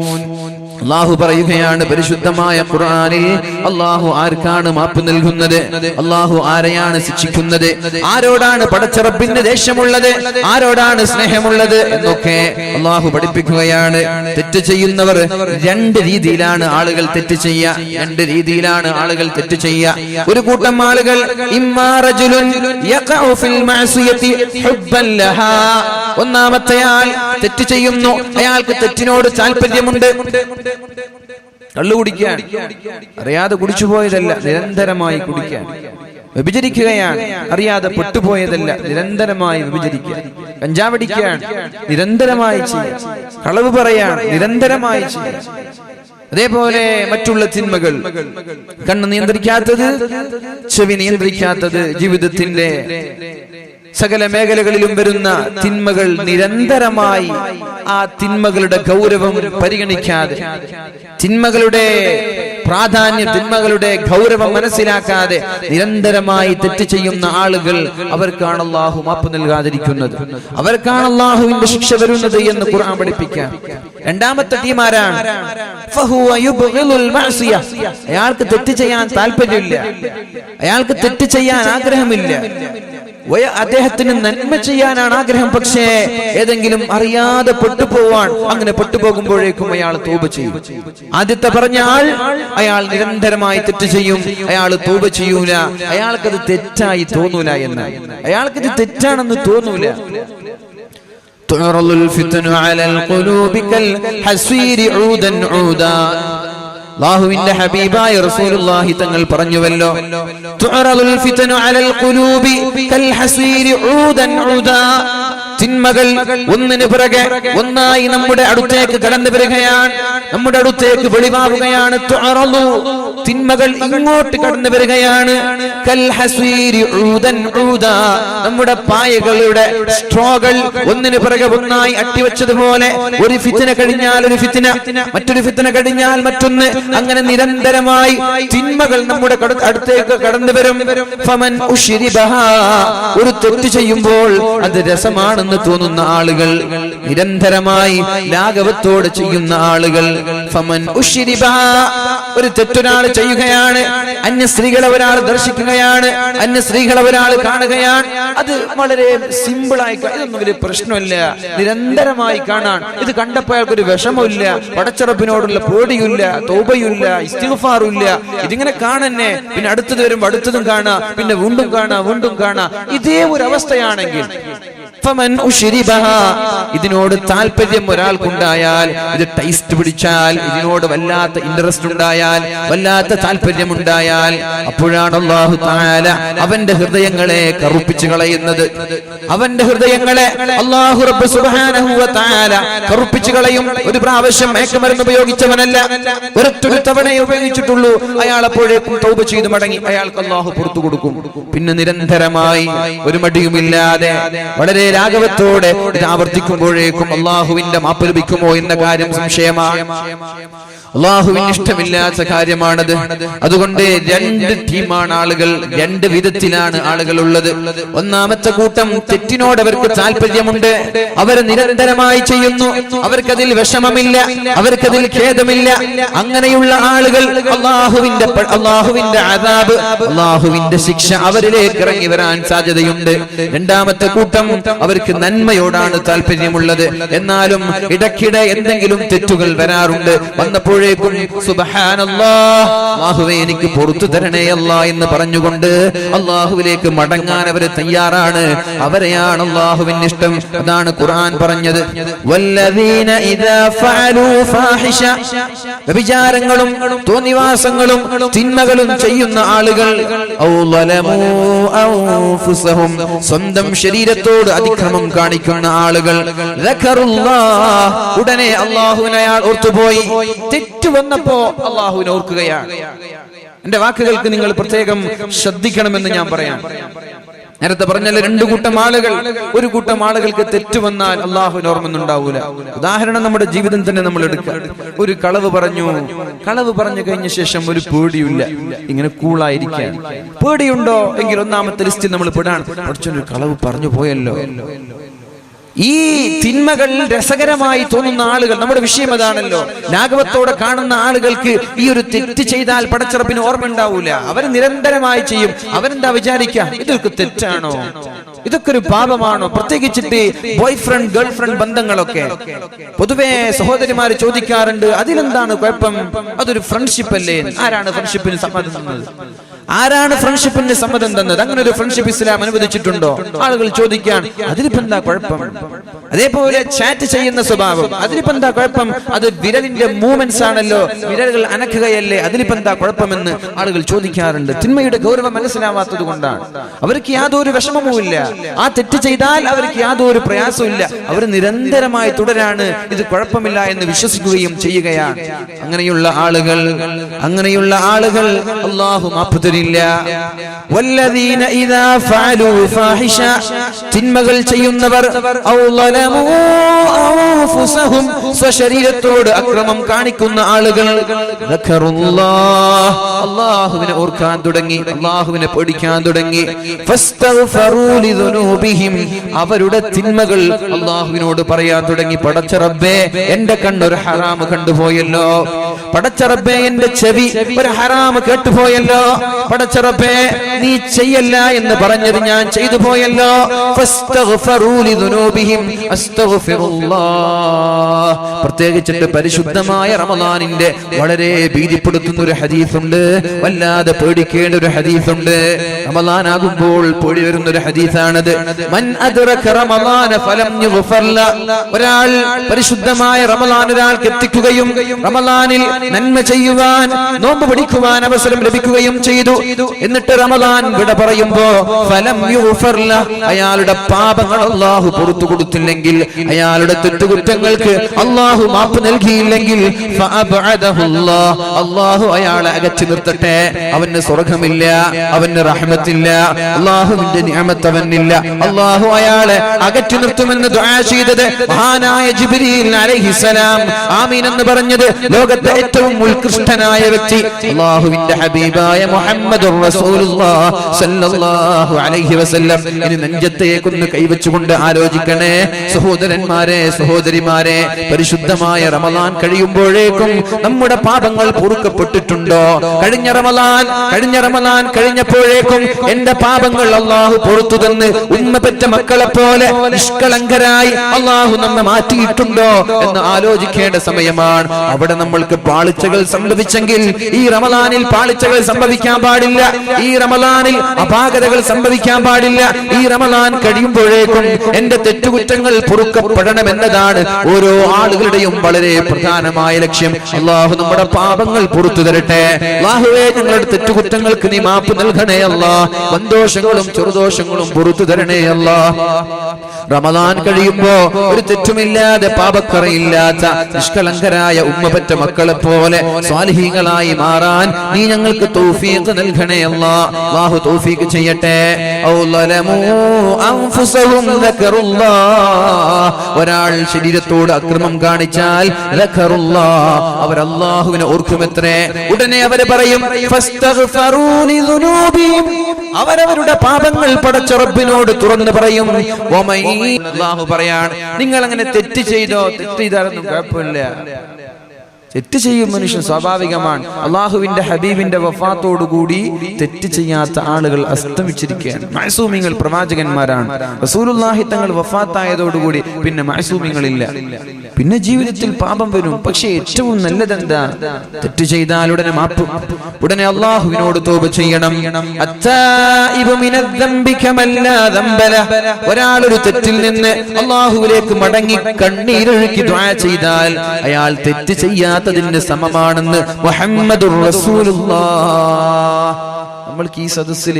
അല്ലാഹു പറയുകയാണ് പരിശുദ്ധമായ ഖുർആനിൽ, അല്ലാഹു ആർക്കാണ് മാപ്പ് നൽകുന്നത്, അല്ലാഹു ആരെയാണ് ശിക്ഷിക്കുന്നത്, ആരോടാണ് പടച്ച റബ്ബിന് ദേഷ്യമുള്ളത്, ആരോടാണ് സ്നേഹമുള്ളത് എന്നൊക്കെ അല്ലാഹു പഠിപ്പിക്കുകയാണ്. തെറ്റ് ചെയ്യുന്നവർ രണ്ട് രീതിയിലാണ് ആളുകൾ തെറ്റ് ചെയ്യുക, രണ്ട് രീതിയിലാണ് ആളുകൾ തെറ്റ് ചെയ്യുക. ഒരു കൂട്ടം ആളുകൾ ഇമ്മാ റജുലുൻ യഖഉ ഫിൽ മഅസിയതി ഹുബ്ബൻ ലഹാ, ഒന്നാമത്തെ ആൾ തെറ്റ് ചെയ്യുന്നു, അയാൾക്ക് തെറ്റിനോട് താല്പര്യമുണ്ട്. കള്ളു കുടിക്കാൻ അറിയാതെ കുടിച്ചുപോയതല്ല, നിരന്തരമായി കുടിക്കാൻ. വ്യഭിചരിക്കുകയാണ് അറിയാതെ പെട്ടുപോയതല്ല, നിരന്തരമായി വ്യഭിചരിക്കുക. കഞ്ചാവടിക്കാൻ നിരന്തരമായി ചെയ്യുക. കളവ് പറയാൻ നിരന്തരമായി ചെയ്യുക. അതേപോലെ മറ്റുള്ള തിന്മകൾ, കണ്ണ് നിയന്ത്രിക്കാത്തത്, ചെവി നിയന്ത്രിക്കാത്തത്, ജീവിതത്തിന്റെ സകല മേഖലകളിലും വരുന്ന തിന്മകൾ നിരന്തരമായി ആ തിന്മകളുടെ ഗൗരവം പരിഗണിക്കാതെ, തിന്മകളുടെ പ്രാധാന്യം, തിന്മകളുടെ ഗൗരവം മനസ്സിലാക്കാതെ നിരന്തരമായി തെറ്റ് ചെയ്യുന്ന ആളുകൾ, അവർക്കാണ് അല്ലാഹു മാപ്പ് നൽകാതിരിക്കുന്നത്, അവർക്കാണ് അല്ലാഹുവിന്റെ ശിക്ഷ വരുന്നത് എന്ന് ഖുർആൻ പഠിപ്പിക്കാൻ. രണ്ടാമത്തെ ടീമാരാണ് അയാൾക്ക് തെറ്റ് ചെയ്യാൻ താല്പര്യമില്ല, അയാൾക്ക് തെറ്റ് ചെയ്യാൻ ആഗ്രഹമില്ല, അദ്ദേഹത്തിന് നന്മ ചെയ്യാനാണ് ആഗ്രഹം, പക്ഷേ ഏതെങ്കിലും അറിയാതെ പെട്ടുപോവാൻ, അങ്ങനെ പെട്ടുപോകുമ്പോഴേക്കും അയാൾ തൗബ ചെയ്യും. ആദ്യത്തെ പറഞ്ഞ ആൾ, അയാൾ നിരന്തരമായി തെറ്റ് ചെയ്യും, അയാൾ തൗബ ചെയ്യൂല, അയാൾക്കത് തെറ്റായി തോന്നൂല എന്ന്, അയാൾക്കത് തെറ്റാണെന്ന് തോന്നൂല. തുറലുൽ ഫിത്നു അലൽ ഖുലൂബി കൽ ഹസ്വീരി ഊദൻ ഊദാ. അല്ലാഹുവിന്റെ ഹബീബായ റസൂലുള്ളാഹി തങ്ങൾ പറഞ്ഞുവല്ലോ, തുറലുൽ ഫിത്നു അലൽ ഖുലൂബി കൽ ഹസ്വീരി ഊദൻ ഊദാ. തിന്മകൾ ഒന്നിനു പിറകെ ഒന്നായി നമ്മുടെ അടുത്തേക്ക് കടന്നു വരികയാണ്, നമ്മുടെ അടുത്തേക്ക് വെളിവാവുകയാണ്. തുറലു, തിന്മകൾ ഇങ്ങോട്ട് കടന്നു വരികയാണ്. കൽ ഹസ്വീരി ഊദൻ ഊദാ, നമ്മുടെ പായകളുടെ സ്ട്രോകൾ ഒന്നിനു പിറകെ ഒന്നായി അട്ടിവെച്ചതുപോലെ, ഒരു ഫിത്ന കഴിഞ്ഞാൽ ഒരു ഫിത്ന, മറ്റൊരു ഫിത്ന കഴിഞ്ഞാൽ മറ്റൊന്ന്, അങ്ങനെ നിരന്തരമായി തിന്മകൾ നമ്മുടെ അടുത്തേക്ക് കടന്നു വരും. ഫമൻ ഉശ്രിബഹാ, ഒരു തെറ്റ് ചെയ്യുമ്പോൾ അത് രസമാണെന്ന് തോന്നുന്ന ആളുകൾ, നിരന്തരമായി ലാഘവത്തോടെ ചെയ്യുന്ന ആളുകൾ. ഫമൻ ഉശ്രിബഹാ, ഒരു തെറ്റൊരാൾ ചെയ്യുകയാണ്, അന്യ സ്ത്രീകളെ ഒരാൾ ദർശിക്കുകയാണ്, അന്യ സ്ത്രീകളെ ഒരാൾ കാണുകയാണ്, അത് വളരെ സിമ്പിളായി, ഇതൊന്നും വലിയ പ്രശ്നമില്ല, നിരന്തരമായി കാണാൻ. ഇത് കണ്ടപ്പോൾ അയാൾക്കൊരു വിഷമമില്ല, പടച്ചറപ്പിനോടുള്ള പേടിയില്ല, തൗബയില്ല, ഇസ്തിഗ്ഫാറുമില്ല. ഇതിങ്ങനെ കാണന്നെ, പിന്നെ അടുത്തത് വരുമ്പോ അടുത്തതും കാണാ, പിന്നെ വീണ്ടും കാണാ, വീണ്ടും കാണാ. ഇതേ ഒരു അവസ്ഥയാണെങ്കിൽ ഫമൻ ഉശ്രിബഹാ, ഇതിനോട് താല്പര്യം ഒരാൾക്കുണ്ടായാൽ, ഇത് ടേസ്റ്റ് പിടിച്ചാൽ, ഇതിനോട് വല്ലാത്ത ഇൻട്രസ്റ്റ് ഉണ്ടായാൽ, വല്ലാത്ത താല്പര്യം ഉണ്ടായാൽ, അപ്പോഴാണ് അല്ലാഹു തആല അവന്റെ ഹൃദയങ്ങളെ കറുപ്പിച്ചു കളയുന്നത്. അവന്റെ ഹൃദയങ്ങളെ അല്ലാഹു റബ്ബ് സുബ്ഹാനഹു വ തആല കറുപ്പിച്ചു കളയും. ഒരു പ്രാവശ്യം മയക്കുമരുന്ന് ഉപയോഗിച്ചവനല്ല, ഒരൊറ്റ തവണയെ ഉപയോഗിച്ചിട്ടുള്ളൂ, അയാൾ അപ്പോഴേക്കും തൗബ ചെയ്ത് മടങ്ങി, അയാൾക്ക് അല്ലാഹു പുറത്തു കൊടുക്കും. പിന്നെ നിരന്തരമായി ഒരു മടിയുമില്ലാതെ വളരെ രാഘവത്തോടെ ഇത് ആവർത്തിക്കുമ്പോഴേക്കും അല്ലാഹുവിന്റെ മാപ്പ് ലഭിക്കുമോ എന്ന കാര്യം സംശയമാണ്. അള്ളാഹുവിന് ഇഷ്ടമില്ലാത്ത കാര്യമാണത്. അതുകൊണ്ട് രണ്ട് ടീമാണ് ആളുകൾ, രണ്ട് വിധത്തിലാണ് ആളുകൾ ഉള്ളത്. ഒന്നാമത്തെ കൂട്ടം തെറ്റിനോട് അവർക്ക് താല്പര്യമുണ്ട്, അവർ നിരന്തരമായി ചെയ്യുന്നു, അവർക്കതിൽ വിഷമമില്ല, അവർക്കതിൽ ഖേദമില്ല. അങ്ങനെയുള്ള ആളുകൾ അള്ളാഹുവിന്റെ അദാബ്, അള്ളാഹുവിന്റെ ശിക്ഷ അവരിലേക്ക് ഇറങ്ങി വരാൻ സാധ്യതയുണ്ട്. രണ്ടാമത്തെ കൂട്ടം അവർക്ക് നന്മയോടാണ് താല്പര്യമുള്ളത്, എന്നാലും ഇടയ്ക്കിടെ എന്തെങ്കിലും തെറ്റുകൾ വരാറുണ്ട്. വന്നപ്പോഴേക്കും സുബ്ഹാനല്ലാഹ്, അല്ലാഹുവേ എനിക്ക് പുറത്തു തരണേ അല്ലാഹ് എന്ന് പറഞ്ഞുകൊണ്ട് അള്ളാഹുവിലേക്ക് മടങ്ങാൻ അവർ തയ്യാറാണ്. അവരെയാണ് അള്ളാഹുവിന് ഇഷ്ടം. അതാണ് ഖുർആൻ പറഞ്ഞത്, വല്ലദീന ഇദാ ഫഅലൂ ഫാഹിഷ, വ്യഭിചാരങ്ങളും തോന്നിവാസങ്ങളും തിന്മകളും ചെയ്യുന്ന ആളുകൾ, ഔ ളലമൂ അൻഫുസഹും, സ്വന്തം ശരീരത്തോട് അതിക്രമം കാണിക്കുന്ന ആളുകൾ, ദക്കറുല്ലാഹ്, ഉടനെ അല്ലാഹുവിനെ അയാൾ ഓർത്തുപോയി. തെറ്റ് വന്നപ്പോ അല്ലാഹുവിനെ ഓർക്കുകയാണ്. എന്റെ വാക്കുകൾക്ക് നിങ്ങൾ പ്രത്യേകം ശ്രദ്ധിക്കണമെന്ന് ഞാൻ പറയാം. നേരത്തെ പറഞ്ഞല്ലോ, രണ്ടു കൂട്ടം ആളുകൾ. ഒരു കൂട്ടം ആളുകൾക്ക് തെറ്റ് വന്നാൽ അള്ളാഹുവിന് ഓർമ്മയൊന്നുണ്ടാവൂല. ഉദാഹരണം നമ്മുടെ ജീവിതം തന്നെ നമ്മൾ എടുക്കുക. ഒരു കളവ് പറഞ്ഞു, കളവ് പറഞ്ഞു കഴിഞ്ഞ ശേഷം ഒരു പേടിയില്ല, ഇങ്ങനെ കൂളായിരിക്കാൻ. പേടിയുണ്ടോ എങ്കിൽ ഒന്നാമത്തെ ലിസ്റ്റിൽ നമ്മൾ പെടാൻ, കുറച്ചൊരു കളവ് പറഞ്ഞു പോയല്ലോ. ഈ തിന്മകൾ രസകരമായി തോന്നുന്ന ആളുകൾ, നമ്മുടെ വിഷയം അതാണല്ലോ, ലാഘവത്തോടെ കാണുന്ന ആളുകൾക്ക് ഈ ഒരു തെറ്റ് ചെയ്താൽ പടച്ചിറപ്പിന് ഓർമ്മ ഉണ്ടാവൂല. അവർ നിരന്തരമായി ചെയ്യും. അവരെന്താ വിചാരിക്കുക, ഇതൊക്കെ തെറ്റാണോ, ഇതൊക്കെ ഒരു പാപമാണോ? പ്രത്യേകിച്ചിട്ട് ബോയ് ഫ്രണ്ട് ഗേൾ ഫ്രണ്ട് ബന്ധങ്ങളൊക്കെ പൊതുവെ സഹോദരിമാര് ചോദിക്കാറുണ്ട്, അതിലെന്താണ് കുഴപ്പം, അതൊരു ഫ്രണ്ട്ഷിപ്പ് അല്ലേ? ആരാണ് ഫ്രണ്ട്ഷിപ്പിന് സമ്മതം തന്നത്? ആരാണ് ഫ്രണ്ട്ഷിപ്പിന് സമ്മതം തന്നത്? അങ്ങനെ ഒരു ഫ്രണ്ട്ഷിപ്പ് ഇസ്ലാം അനുവദിച്ചിട്ടുണ്ടോ? ആളുകൾ ചോദിക്കാൻ, അതിലിപ്പോ എന്താ കുഴപ്പം? അതേപോലെ ചാറ്റ് ചെയ്യുന്ന സ്വഭാവം, അതിലിപ്പോ എന്താ കുഴപ്പം? അത് വിരലിന്റെ മൂവ്മെന്റ്സ് ആണല്ലോ, വിരലുകൾ അനക്കുകയല്ലേ, അതിലിപ്പോ എന്താ കുഴപ്പമെന്ന് ആളുകൾ ചോദിക്കാറുണ്ട്. തിന്മയുടെ ഗൗരവം മനസ്സിലാവാത്തത് കൊണ്ടാണ്. അവർക്ക് യാതൊരു വിഷമവുമില്ല. ആ തെറ്റ് ചെയ്താൽ അവർക്ക് യാതൊരു പ്രയാസവും ഇല്ല. അവർ നിരന്തരമായി തുടരാണ്, ഇത് കുഴപ്പമില്ല എന്ന് വിശ്വസിക്കുകയും ചെയ്യുകയാണ്. അങ്ങനെയുള്ള ആളുകൾ അല്ലാഹു മാപ്പ് തരില്ല. വല്ലദീന ഇദാ ഫഅലൂ ഫാഹിഷ, തിന്മകൾ ചെയ്യുന്നവർ, ഔ ളലമൂ അൻഫുസഹും, സ്വശരീരത്തോട് അക്രമം കാണിക്കുന്ന ആളുകൾ, ദക്കറുല്ലാഹ്, അല്ലാഹുവിനെ ഓർക്കാൻ തുടങ്ങി, അല്ലാഹുവിനെ പേടിക്കാൻ തുടങ്ങി. ഫസ്തഗ്ഫറൂ ലിദുനൂബിഹിം, അവരുടെ തിന്മകൾ അല്ലാഹുവിനോട് പറയാൻ തുടങ്ങി. പടച്ച റബ്ബേ, എന്റെ കണ്ണൊരു ഹറാം കണ്ടുപോയല്ലോ. പടച്ച റബ്ബേ, എന്റെ ചെവി ഒരു ഹറാം കേട്ടുപോയല്ലോ. പടച്ച റബ്ബേ, നീ ചെയ്യല്ല എന്ന് പറഞ്ഞത് ഞാൻ ചെയ്തു പോയല്ലോ. ഫസ്തഗ്ഫറൂ ലിദുനൂബിഹിം, അസ്തഗ്ഫിറുല്ലാഹ്. പ്രത്യേകിച്ചിട്ട് പരിശുദ്ധമായ റമളാനിന്റെ വളരെ ഭീതിപ്പെടുത്തുന്ന ഒരു ഹദീസുണ്ട്, വല്ലാതെ പേടിക്കേണ്ട ഒരു ഹദീസുണ്ട്. റമളാൻ ആകുമ്പോൾ പേടി വരുന്ന ഒരു ഹദീസാണത്. മൻ അദ്റക റമളാന ഫലം യുഗ്ഫർ ല, ഒരാൾ പരിശുദ്ധമായ റമളാൻ ഒരാൾക്ക് എത്തിക്കുകയും റമളാനിൽ നന്മ ചെയ്യുവാൻ, നോമ്പ് പിടിക്കുവാൻ അവസരം ലഭിക്കുകയും ചെയ്തു, എന്നിട്ട് റമളാൻ വിട പറയുമ്പോ ഫലം യുഗ്ഫർ ല, അയാളുടെ പാപങ്ങൾ അല്ലാഹു പുറത്തു കൊടുത്തില്ലെങ്കിൽ, അയാളുടെ തെറ്റുകുറ്റങ്ങൾക്ക് അല്ലാഹു മാപ്പ് നൽകിയില്ലെങ്കിൽ, ഫഅബ്അദഹുല്ലാഹ്, അല്ലാഹു അയാളെ അകറ്റി നിർത്തട്ടെ. അവന് സ്വർഗ്ഗമില്ല, അവന് റഹ്മത്തില്ല, അല്ലാഹുവിന്റെ നിഅമത്ത് അവനില്ല. അല്ലാഹു അയാളെ അകറ്റി നിർത്തുമെന്ന് ദുആ ചെയ്തത് മഹാനായ ജിബ്രീൽ അലൈഹിസ്സലാം. ആമീൻ എന്ന് പറഞ്ഞത് ലോകത്തെ ഏറ്റവും ഉത്കൃഷ്ടനായ വ്യക്തി അല്ലാഹുവിന്റെ ഹബീബായ മുഹമ്മദുർ റസൂലുള്ളാഹ് സല്ലല്ലാഹു അലൈഹി വസല്ലം. ഇനി നെഞ്ചത്തേക്കൊന്ന് കൈവച്ചുകൊണ്ട് ആലോചിക്കണേ സഹോദരന്മാരെ, സഹോദരിമാരെ, പരിശുദ്ധമായ റമളാൻ കഴിയുമ്പോഴേക്കും നമ്മുടെ പാപങ്ങൾ പൊറുക്കപ്പെട്ടിട്ടുണ്ടോ? കഴിഞ്ഞ റമളാൻ കഴിഞ്ഞപ്പോഴേക്കും എന്റെ പാപങ്ങൾ അല്ലാഹു പുറത്തു തന്ന് ഉമ്മ പെറ്റ മക്കളെ പോലെ നിഷ്കളങ്കരായി അല്ലാഹു നമ്മെ മാറ്റിയിട്ടുണ്ടോ എന്ന് ആലോചിക്കേണ്ട സമയമാണ്. അവിടെ നമ്മൾക്ക് പാളിച്ചകൾ സംഭവിച്ചെങ്കിൽ ഈ റമളാനിൽ പാളിച്ചകൾ സംഭവിക്കാൻ പാടില്ല. ഈ റമളാനിൽ അപാകതകൾ സംഭവിക്കാൻ പാടില്ല. ഈ റമളാൻ കഴിയുമ്പോഴേക്കും എന്റെ തെറ്റുകുറ്റങ്ങൾ പൊറുക്കപ്പെടണമെന്നതാണ് ഓരോ ആളുകളുടെയും വളരെ പ്രധാനമായ ലക്ഷ്യം. അല്ലാഹു നമ്മുടെ പാപങ്ങൾ പുറത്തു തരട്ടെ. അല്ലാഹുവേ, ഞങ്ങളുടെ തെറ്റുകുറ്റങ്ങൾക്ക് നീ മാപ്പ് നൽകണേ അല്ലാഹ്. വൻദോഷങ്ങളും ചെറുദോഷങ്ങളും പുറത്തു തരണേ അല്ലാഹ്. റമളാൻ കഴിയുമ്പോ ഒരു തെറ്റുമില്ലാതെ പാപക്കറയില്ലാത്ത നിഷ്കളങ്കരായ ഉമ്മ പെറ്റ മക്കളെ പോലെ സ്വാലിഹീങ്ങളായി മാറാൻ നീ ഞങ്ങൾക്ക് തൗഫീഖ് നൽകണേ അല്ലാഹു തൗഫീഖ് ചെയ്യട്ടെ. ഔ ലലമു അൻഫുസഹും ദക്കറുല്ലാഹ്, ഒരാൾ ശരീരത്തോട് അക്രമം കാണിച്ചാൽ ദക്കറുല്ലാഹ്, അവർ അല്ലാഹുവിനെ ഓർക്കുമത്രേ. ഉടനെ അവർ പറയും ഫസ്തഗ്ഫറൂ ലിദുനൂബിഹിം, അവരവരുടെ പാപങ്ങൾ പടച്ച റബ്ബിനോട് തുറന്നു പറയും. അല്ലാഹു പറയാണ്, നിങ്ങൾ അങ്ങനെ തെറ്റ് ചെയ്തോ, തെറ്റ് ചെയ്താലൊന്നും കുഴപ്പമില്ല. തെറ്റ് ചെയ്യും മനുഷ്യൻ, സ്വാഭാവികമാണ്. അള്ളാഹുവിന്റെ ഹബീബിന്റെ വഫാത്തോടുകൂടി തെറ്റ് ചെയ്യാത്ത ആളുകൾ അസ്തമിച്ചിരിക്കുകയാണ്. മഅസൂമിങ്ങൾ പ്രവാചകന്മാരാണ്. റസൂലുള്ളാഹി തങ്ങൾ വഫാത്തായതോടുകൂടി പിന്നെ മഅസൂമിങ്ങളില്ല. പിന്നെ ജീവിതത്തിൽ പാപം വരും. പക്ഷേ ഏറ്റവും നല്ലതെന്താ? തെറ്റ് ചെയ്താൽ ഉടനെ മാപ്പ്, ഉടനെ അള്ളാഹുവിനോട് തൗബ ചെയ്യണം. അത്തായിബു മിനദ്ദംബി കമല്ലാ ദംബല, ഒരാൾ ഒരു തെറ്റിൽ നിന്ന് അള്ളാഹുവിലേക്ക് മടങ്ങി കണ്ണീരൊഴുക്കി ദുആ ചെയ്താൽ അയാൾ തെറ്റ് ചെയ്യാത്തതിന് സമമാണെന്ന് മുഹമ്മദുർ റസൂലുള്ളാഹ്. നമ്മൾക്ക് ഈ സദസ്സിൽ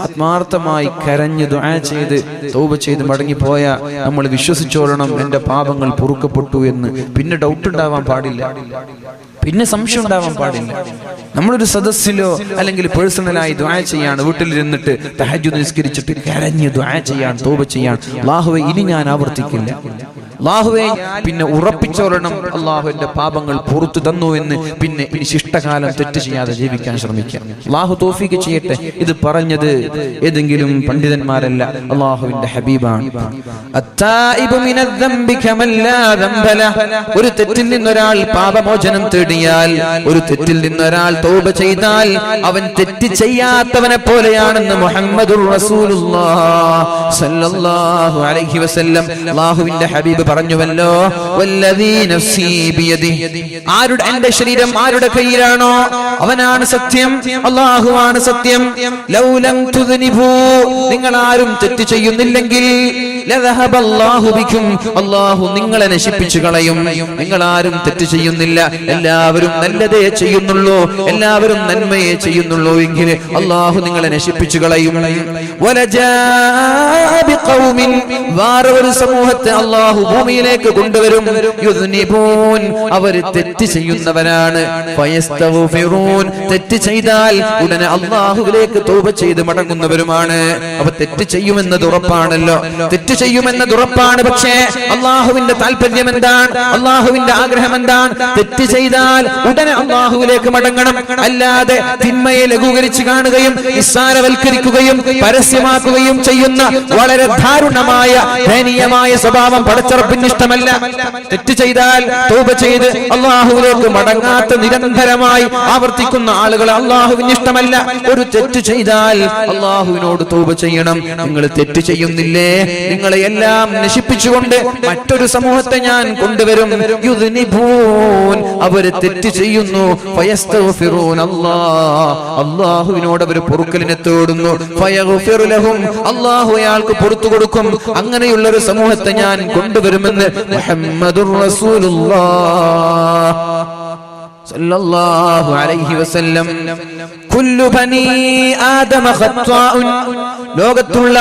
ആത്മാർത്ഥമായി കരഞ്ഞ് ദുആ ചെയ്ത് തൗബ ചെയ്ത് മടങ്ങിപ്പോയ നമ്മൾ വിശ്വസിച്ചോളണം, എന്റെ പാപങ്ങൾ പൊറുക്കപ്പെട്ടു എന്ന്. പിന്നെ ഡൗട്ട് ഉണ്ടാവാൻ പാടില്ല, പിന്നെ സംശയം ഉണ്ടാവാൻ പാടില്ല. നമ്മളൊരു സദസ്സിലോ അല്ലെങ്കിൽ പേഴ്സണലായി ദുആ ചെയ്യാണ്, വീട്ടിലിരുന്നിട്ട് തഹജ്ജുദ് നിസ്കരിച്ചിട്ട് കരഞ്ഞ് ദുആ ചെയ്യാൻ, തൗബ ചെയ്യാൻ, അല്ലാഹുവേ ഇനി ഞാൻ ആവർത്തിക്കില്ല, അല്ലാഹുവേ, പിന്നെ ഉറപ്പിച്ചോളണം അല്ലാഹു എന്റെ പാപങ്ങൾ പുറത്തു തന്നു എന്ന്. പിന്നെ ഇനി ശിഷ്ടകാലം തെറ്റ് ചെയ്യാതെ ജീവിക്കാൻ ശ്രമിക്കാം. അല്ലാഹു തൗഫീഖ് ചെയ്യട്ടെ. ഇത് പറഞ്ഞത് ഏതെങ്കിലും പണ്ഡിതന്മാരല്ല, അല്ലാഹുവിന്റെ ഹബീബാണ്. അത്തായിബു മിനദ്ദംബി കമല്ലാ ദംബല, ഒരു തെറ്റിൽ നിന്നൊരാൾ പാപമോചനം തേടിയാൽ, ഒരു തെറ്റിൽ നിന്നൊരാൾ തൗബ ചെയ്താൽ അവൻ തെറ്റ് ചെയ്യാത്തവനെ പോലെയാണെന്ന് മുഹമ്മദുർ റസൂലുള്ളാഹ് സല്ലല്ലാഹു അലൈഹി വസല്ലം. അല്ലാഹുവിന്റെ ഹബീബ് പറഞ്ഞുവല്ലോ, വല്ലദീ നഫ്സീ ബിയദിഹി, ആരുടെ എന്റെ ശരീരം ആരുടെ കയ്യിലാണോ അവനാണ് സത്യം, അല്ലാഹുവാണ് സത്യം. ലൗലം തുദ്നിബൂ, നിങ്ങൾ ആരും തെറ്റ് ചെയ്യുന്നില്ലെങ്കിൽ ലദഹബല്ലാഹു ബികും, അല്ലാഹു നിങ്ങളെ നശിപ്പിച്ചു കളയും. നിങ്ങൾ ആരും തെറ്റ് ചെയ്യുന്നില്ല, എല്ലാവരും നല്ലതേ ചെയ്യുന്നുള്ളൂ, എല്ലാവരും നന്മയെ ചെയ്യുന്നുള്ളൂ എങ്കിൽ അല്ലാഹു നിങ്ങളെ നശിപ്പിച്ചു കളയും. വലജാഅ ബിഖൗമിൻ, വേറൊരു സമൂഹത്തെ അല്ലാഹു ഭൂമിയിലേക്ക് കൊണ്ടുവരും. യുദ്നിബൂൻ, അവർ തെറ്റ് ചെയ്യുന്നവരാണ്. ഫയസ്തഗ്ഫിറൂൻ, തെറ്റ് ചെയ്താൽ ഉടനെ അല്ലാഹുവിലേക്ക് തൗബ ചെയ്ത് മടങ്ങുന്നവരുമാണ്. അപ്പൊ തെറ്റ് ചെയ്യുമെന്നത് ഉറപ്പാണല്ലോ, തെറ്റ് ചെയ്യുമെന്നത് ഉറപ്പാണ്. പക്ഷേ അല്ലാഹുവിന്റെ താല്പര്യം എന്താണ്? അല്ലാഹുവിന്റെ ആഗ്രഹം എന്താണ്? തെറ്റ് ചെയ്താൽ ഉടനെ അല്ലാഹുവിലേക്ക് മടങ്ങണം. അല്ലാതെ തിന്മയെ ലഘൂകരിച്ച് കാണുകയും നിസ്സാരവൽക്കരിക്കുകയും പരസ്യമാക്കുകയും ചെയ്യുന്ന വളരെ ദാരുണമായ ദയനീയമായ സ്വഭാവം പടച്ചറപ്പിന് ഇഷ്ടമല്ല. തെറ്റ് ചെയ്താൽ തൗബ ചെയ്ത് അല്ലാഹുവിലേക്ക് മടങ്ങാത്ത നിരന്തരമായി ആവർത്തിക്കുന്ന ആളുകളെ അല്ലാഹുവിന് ഇഷ്ടമല്ല. ഒരു തെറ്റ് ചെയ്താൽ അല്ലാഹുവിനോട് തൗബ ചെയ്യണം. നിങ്ങൾ തെറ്റ് ചെയ്യുന്നില്ലേ, നിങ്ങളെ എല്ലാം നശിപ്പിച്ചുകൊണ്ട് മറ്റൊരു സമൂഹത്തെ ഞാൻ കൊണ്ടുവരും. യുദ്നിബൂൻ, അവര് തെറ്റ് ചെയ്യുന്നു. ഫയസ്തഗ്ഫിറൂൻ, അല്ലാഹുവിനോട് അവർ പൊറുക്കലിനെ തേടുന്നു. ഫയഗ്ഫിറു ലഹും, അല്ലാഹു അയാൾക്ക് പുറത്തു കൊടുക്കും. അങ്ങനെയുള്ള ഒരു സമൂഹത്തെ ഞാൻ കൊണ്ടുവരുമെന്ന് മുഹമ്മദുർ റസൂലുള്ളാഹ് സല്ലല്ലാഹു അലൈഹി വസല്ലം. കുല്ലു ബനീ ആദമ ഖത്വാഉൻ, ലോകത്തുള്ള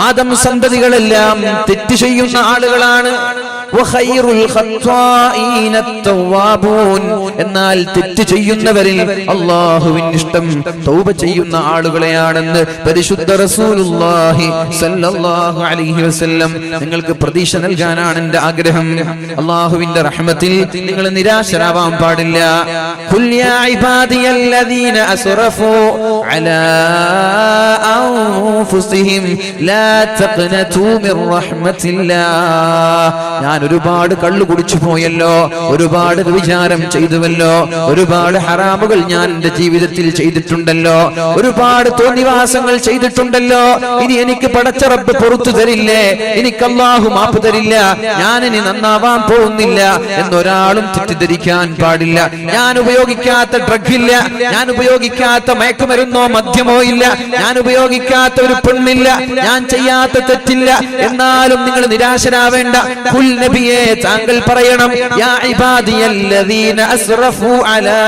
ആദം സന്തതികളെല്ലാം തെറ്റ് ചെയ്യുന്ന ആളുകളാണ്. വഖൈറുൽ ഖത്വാഈന തവ്വാബൂൻ, എന്നാൽ തെറ്റ് ചെയ്യുന്നവരിൽ അല്ലാഹുവിന് ഇഷ്ടം തൗബ ചെയ്യുന്ന ആളുകളെയാണെന്ന് പരിശുദ്ധ റസൂലുള്ളാഹി സല്ലല്ലാഹു അലൈഹി വസല്ലം. നിങ്ങൾക്ക് പ്രതീക്ഷ നൽകാനാണ് എൻ്റെ ആഗ്രഹം. അല്ലാഹുവിന്റെ റഹ്മത്തിൽ നിങ്ങൾ നിരാശരാവാൻ പാടില്ല. ഖുൽ യാ ഇബാദിയല്ലദീന അസ്റഫൂ അലാ അൻഫുസിഹിം ലാ തഖ്നതൂ മിർ റഹ്മത്തില്ലാഹ്. ഞാൻ ഒരുപാട് കള്ളു കുടിച്ചു പോയല്ലോ, ഒരുപാട് വിചാരം ചെയ്തുവല്ലോ, ഒരുപാട് ഹറാമുകൾ ഞാൻ എന്റെ ജീവിതത്തിൽ ചെയ്തിട്ടുണ്ടല്ലോ, ഒരുപാട് തോന്നിവാസങ്ങൾ ചെയ്തിട്ടുണ്ടല്ലോ. ഇനി എനിക്ക് പടച്ച റബ്ബ് പുറത്തു തരില്ലേ, എനിക്ക് അല്ലാഹു മാപ്പ് തരില്ല, ഞാൻ ഇനി നന്നാവാൻ പോകുന്നില്ല എന്നൊരാളും തെറ്റിദ്ധരിക്കാൻ പാടില്ല. ഞാൻ ഉപയോഗിക്കാത്ത ഡ്രഗില്ല, ഞാൻ ഉപയോഗിക്കാത്ത മയക്കുമരുന്നോ മദ്യമോ ഇല്ല, ഞാൻ ഉപയോഗിക്കാത്ത ഒരു പെണ്ണില്ല, ഞാൻ ചെയ്യാത്ത തെറ്റില്ല. എന്നാലും നിങ്ങൾ നിരാശരാവേണ്ട. കുൽ നബിയെ താങ്കൾ പറയണം, യാ ഇബാദിയല്ലദീന അസ്റഫു അലാ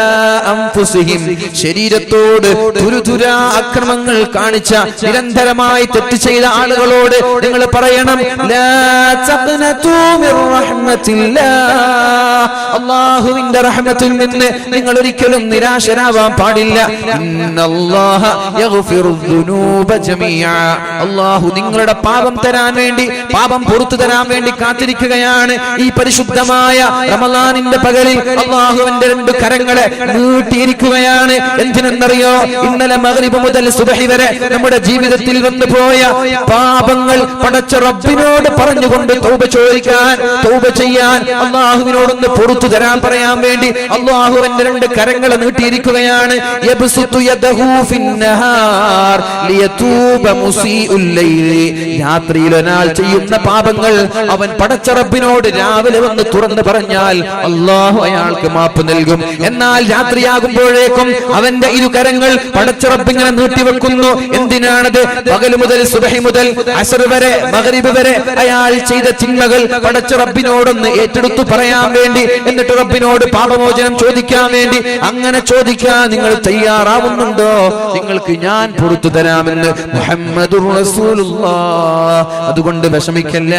അൻഫുസിഹിം, ശരീരത്തോട് തുരുതുരാ അക്രമങ്ങൾ കാണിച്ച നിരന്തരമായി തെറ്റ് ചെയ്ത ആളുകളോട് നിങ്ങൾ പറയണം, ലാ തഖ്നതു മിർ റഹ്മത്തില്ലാഹ്, അല്ലാഹുവിന്റെ റഹ്മത്തിൽ നിന്ന് നിങ്ങൾ ഒരിക്കലും നിരാശരാവാൻ പാടില്ല. ഇന്നല്ലാഹ യഗ്ഫിറു ദുനൂബ ജമീഅ, അല്ലാഹു നിങ്ങളുടെ പാപം തരാൻ വേണ്ടി, പാപം പുറത്തു തരാൻ വേണ്ടി കാത്തിരിക്കുകയാണ്. ഈ പരിശുദ്ധമായ റമളാനിന്റെ പകലിൽ അല്ലാഹുവിന്റെ രണ്ട് കരങ്ങളെ നീട്ടിയിരിക്കുകയാണ്. എന്തിനെന്നറിയോ? ഇന്നലെ മഗ്രിബ് മുതൽ സുബ്ഹി വരെ നമ്മുടെ ജീവിതത്തിൽ വന്നു പോയ പാപങ്ങൾ പടച്ച റബ്ബിനോട് പറഞ്ഞുകൊണ്ട് തൗബ ചോദിക്കാൻ, തൗബ ചെയ്യാൻ, അല്ലാഹുവിനോടൊന്ന് പുറത്തു തരാൻ പറയാൻ വേണ്ടി അല്ലാഹുവിന്റെ രണ്ട് കരങ്ങളെ നീട്ടിയിരിക്കുകയാണ്. യബ്സുതു യദഹു ഫിന്നഹാർ ലിയതൂബ മുസീഉൽ ലൈലി, രാത്രിയിൽ ഒരാൾ ചെയ്യുന്ന പാപങ്ങൾ അവൻ പടച്ച റബ്ബിനോട് രാവിലെ വന്ന് തുറന്നു പറഞ്ഞാൽ അല്ലാഹു അയാൾക്ക് മാപ്പ് നൽകും. എന്നാൽ രാത്രിയാകുമ്പോഴേക്കും അവന്റെ ഇരു കരങ്ങൾ പടച്ച റബ്ബ് ഇങ്ങനെ നീട്ടിവെക്കുന്നു. എന്തിനാണത്? പകൽ മുതൽ സുബ്ഹി മുതൽ അസ്ർ വരെ, മഗ്രിബ് വരെ അയാൾ ചെയ്ത തിന്മകൾ പടച്ച റബ്ബിനോടൊന്ന് ഏറ്റെടുത്തു പറയാൻ വേണ്ടി, എന്നിട്ട് റബ്ബിനോട് പാപമോചനം ചോദിക്കാൻ വേണ്ടി. അങ്ങനെ ചോദിക്കാൻ നിങ്ങൾ തയ്യാറാവുന്നുണ്ടോ? നിങ്ങൾക്ക് ഞാൻ പുറത്തു തരാമെന്ന് മുഹമ്മദുർ റസൂലുള്ളാഹ്. അതുകൊണ്ട് വിഷമിക്കല്ല,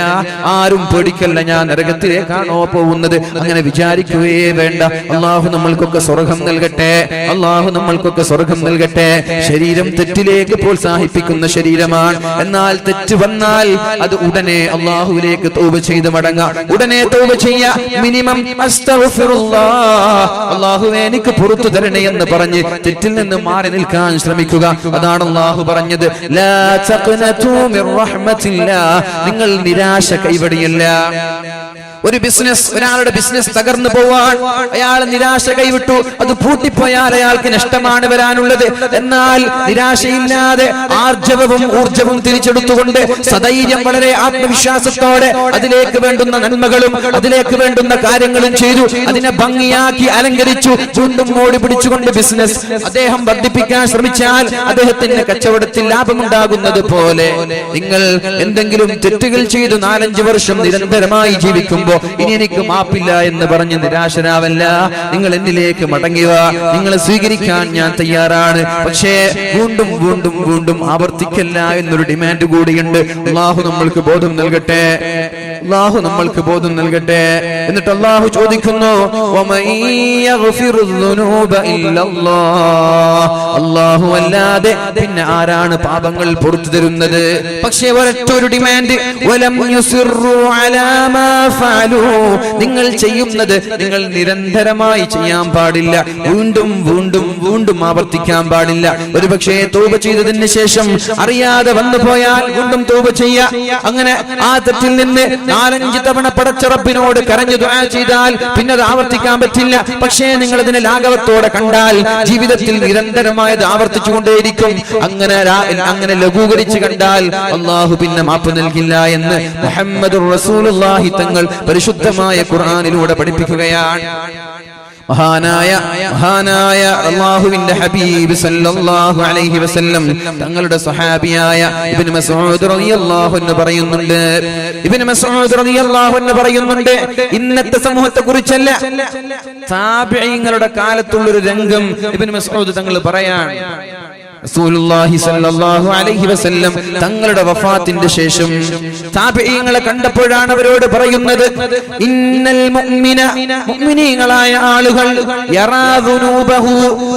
ആരും പേടിക്കല്ല, ഞാൻ നരകത്തിലേക്കാണോ പോകുന്നത്, അങ്ങനെ വിചാരിക്കുകയേ വേണ്ട. അല്ലാഹു നമ്മൾക്കൊക്കെ സ്വർഗ്ഗം നൽകട്ടെ, അല്ലാഹു നമ്മൾക്കൊക്കെ സ്വർഗ്ഗം നൽകട്ടെ. ശരീരം തെറ്റിലേക്ക് പ്രോത്സാഹിപ്പിക്കുന്ന ശരീരമാണ്. എന്നാൽ തെറ്റ് വന്നാൽ അത് ഉടനെ അല്ലാഹുവിലേക്ക് തൗബ ചെയ്ത് മടങ്ങാം. ഉടനെ തൗബ ചെയ്യാ. മിനിമം അസ്തഗ്ഫിറുല്ലാഹ്, അല്ലാഹുവേ എനിക്ക് പുറത്തു തരണേ എന്ന് പറഞ്ഞ് തെറ്റിൽ നിന്ന് മാറി നിൽക്കാൻ ശ്രമിക്കുക. അതാണ് അല്ലാഹു പറഞ്ഞത്, ലാ തഖ്നതു മിർ റഹ്മത്തില്ലാഹ്, നിങ്ങൾ നിരാശ കൈവടിയല്ല. ഒരു ബിസിനസ്, ഒരാളുടെ ബിസിനസ് തകർന്നു പോവാൻ അയാൾ നിരാശ കൈവിട്ടു, അത് പൂട്ടിപ്പോയാൽ അയാൾക്ക് നഷ്ടമാണ് വരാനുള്ളത്. എന്നാൽ നിരാശയില്ലാതെ ആർജവവും ഊർജവും തിരിച്ചെടുത്തുകൊണ്ട് സധൈര്യം, വളരെ ആത്മവിശ്വാസത്തോടെ അതിലേക്ക് വേണ്ടുന്ന നന്മകളും അതിലേക്ക് വേണ്ടുന്ന കാര്യങ്ങളും ചെയ്തു, അതിനെ ഭംഗിയാക്കി അലങ്കരിച്ചു, വീണ്ടും ഓടി പിടിച്ചുകൊണ്ട് ബിസിനസ് അദ്ദേഹം വർദ്ധിപ്പിക്കാൻ ശ്രമിച്ചാൽ അദ്ദേഹത്തിന്റെ കച്ചവടത്തിൽ ലാഭമുണ്ടാകുന്നത് പോലെ നിങ്ങൾ എന്തെങ്കിലും തെറ്റുകൾ ചെയ്തു 4-5 വർഷം നിരന്തരമായി ജീവിക്കുമ്പോൾ ഇനി എനിക്ക് മാപ്പില്ല എന്ന് പറഞ്ഞ് നിരാശരാവല്ല. നിങ്ങൾ എന്നിലേക്ക് മടങ്ങുക, നിങ്ങളെ സ്വീകരിക്കാൻ ഞാൻ തയ്യാറാണ്. പക്ഷേ വീണ്ടും വീണ്ടും വീണ്ടും ആവർത്തിക്കല്ല എന്നൊരു ഡിമാൻഡ് കൂടിയുണ്ട്. അല്ലാഹു നമ്മൾക്ക് ബോധം നൽകട്ടെ, അല്ലാഹു നമ്മൾക്ക് ബോധം നൽകട്ടെ. എന്നിട്ട് അല്ലാഹു ചോദിക്കുന്നു, അല്ലാഹു അല്ലാതെ പിന്നെ ആരാണ് പാപങ്ങൾ പുറത്തു തരുന്നത്? പക്ഷേ ഒരൊറ്റൊരു ഡിമാൻഡ്, നിങ്ങൾ ചെയ്യുന്നത് നിങ്ങൾ നിരന്തരമായി ചെയ്യാൻ പാടില്ല, വീണ്ടും വീണ്ടും വീണ്ടും ആവർത്തിക്കാൻ പാടില്ല. ഒരുപക്ഷേ തൗബ ചെയ്തതിന് ശേഷം അറിയാതെ വന്നു പോയാൽ വീണ്ടും തൗബ ചെയ്യാം. അങ്ങനെ ആ തെറ്റിൽ നിന്ന് 4-5 തവണ പടച്ച റബ്ബിനോട് കരഞ്ഞു ദുആ ചെയ്താൽ പിന്നെ അത് ആവർത്തിക്കാൻ പറ്റില്ല. പക്ഷേ നിങ്ങൾ അതിനെ ലാഘവത്തോടെ കണ്ടാൽ ജീവിതത്തിൽ നിരന്തരമായത് ആവർത്തിച്ചുകൊണ്ടേയിരിക്കും. അങ്ങനെ ലഘൂകരിച്ച് കണ്ടാൽ അല്ലാഹു പിന്നെ മാപ്പ് നൽകില്ല എന്ന് മുഹമ്മദുർ റസൂലുള്ളാഹി തങ്ങൾ പരിശുദ്ധമായ ഖുർആനിലൂടെ പഠിപ്പിക്കുകയാണ്. മഹാനായ അല്ലാഹുവിന്റെ ഹബീബ് സല്ലല്ലാഹു അലൈഹി വസല്ലം തങ്ങളുടെ സ്വഹാബിയായ ഇബ്നു മസ്ഊദ് റളിയല്ലാഹു അൻഹു പറയുന്നുണ്ട്, ഇബ്നു മസ്ഊദ് റളിയല്ലാഹു അൻഹു പറയുന്നുണ്ട്, ഇന്നത്തെ സമൂഹത്തെ കുറിച്ചല്ല, താബിഈങ്ങളുടെ കാലത്തുള്ള ഒരു രംഗം ഇബ്നു മസ്ഊദ് തങ്ങൾ പറയാണ്. റസൂലുള്ളാഹി സ്വല്ലല്ലാഹു അലൈഹി വസല്ലം തങ്ങളുടെ വഫാത്തിന്റെ ശേഷം താബിഈങ്ങളെ കണ്ടപ്പോഴാണ് അവരോട് പറയുന്നത്, ഇന്നൽ മുഅ്മിന, മുഅ്മിനീങ്ങളായ ആളുകൾ, യറാ ദുനൂബഹു,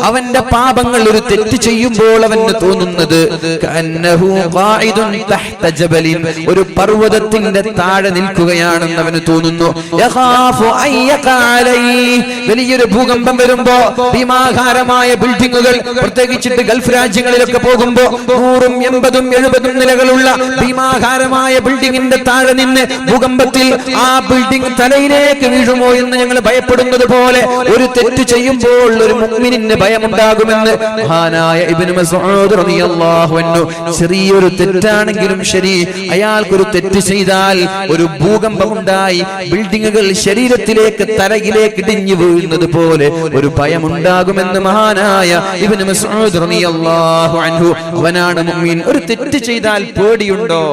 അവന്റെ പാപങ്ങൾ, ഒരു തെറ്റ് ചെയ്യുമ്പോൾ അവന് തോന്നുന്നത് കഅന്നഹു ഖായിദുൻ തഹ്ത ജബലിൻ, ഒരു പർവതത്തിന്റെ താഴെ നിൽക്കുകയാണെന്ന് അവന് തോന്നുന്നു. യഖാഫു അയ്യഖ അലൈഹി, വലിയൊരു ഭൂകമ്പം വരുമ്പോ ഭീമാകാരമായ ബിൽഡിങ്ങുകൾ, പ്രത്യേകിച്ചിട്ട് ഗൾഫ് രാജ്യങ്ങളിലൊക്കെ പോകുമ്പോ 100, 80, 70 നിലകളുള്ള ഭീമാകാരമായ ബിൽഡിങ്ങിന്റെ താഴെ നിന്ന് ഭൂകമ്പത്തിൽ ആ ബിൽഡിംഗ് തലയിലേക്ക് വീഴുമോ എന്ന് ഞങ്ങൾ ഭയപ്പെടുന്നത് പോലെ ഒരു തെറ്റ് ചെയ്യുമ്പോൾ ഒരു മുഅ്മിനിന് ഭയമുണ്ടാകുമെന്ന് മഹാനായ ഇബ്നു മസ്ഊദ് റളിയല്ലാഹു അൻഹു, ചെറിയൊരു തെറ്റാണെങ്കിലും ശരി, അയാൾക്കൊരു തെറ്റ് ചെയ്താൽ ഒരു ഭൂകമ്പമുണ്ടായി ബിൽഡിങ്ങുകൾ ശരീരത്തിലേക്ക് തലയിലേക്ക് ഇടിഞ്ഞു വീഴുന്നത് പോലെ ഒരു ഭയമുണ്ടാകുമെന്ന് മഹാനായ ഇബ്നു മസ്ഊദ് റളിയല്ലാഹു അൻഹു, അവനാണ് മുഅ്മിൻ. ഒരു തെറ്റ് ചെയ്താൽ പേടിയുണ്ടോ?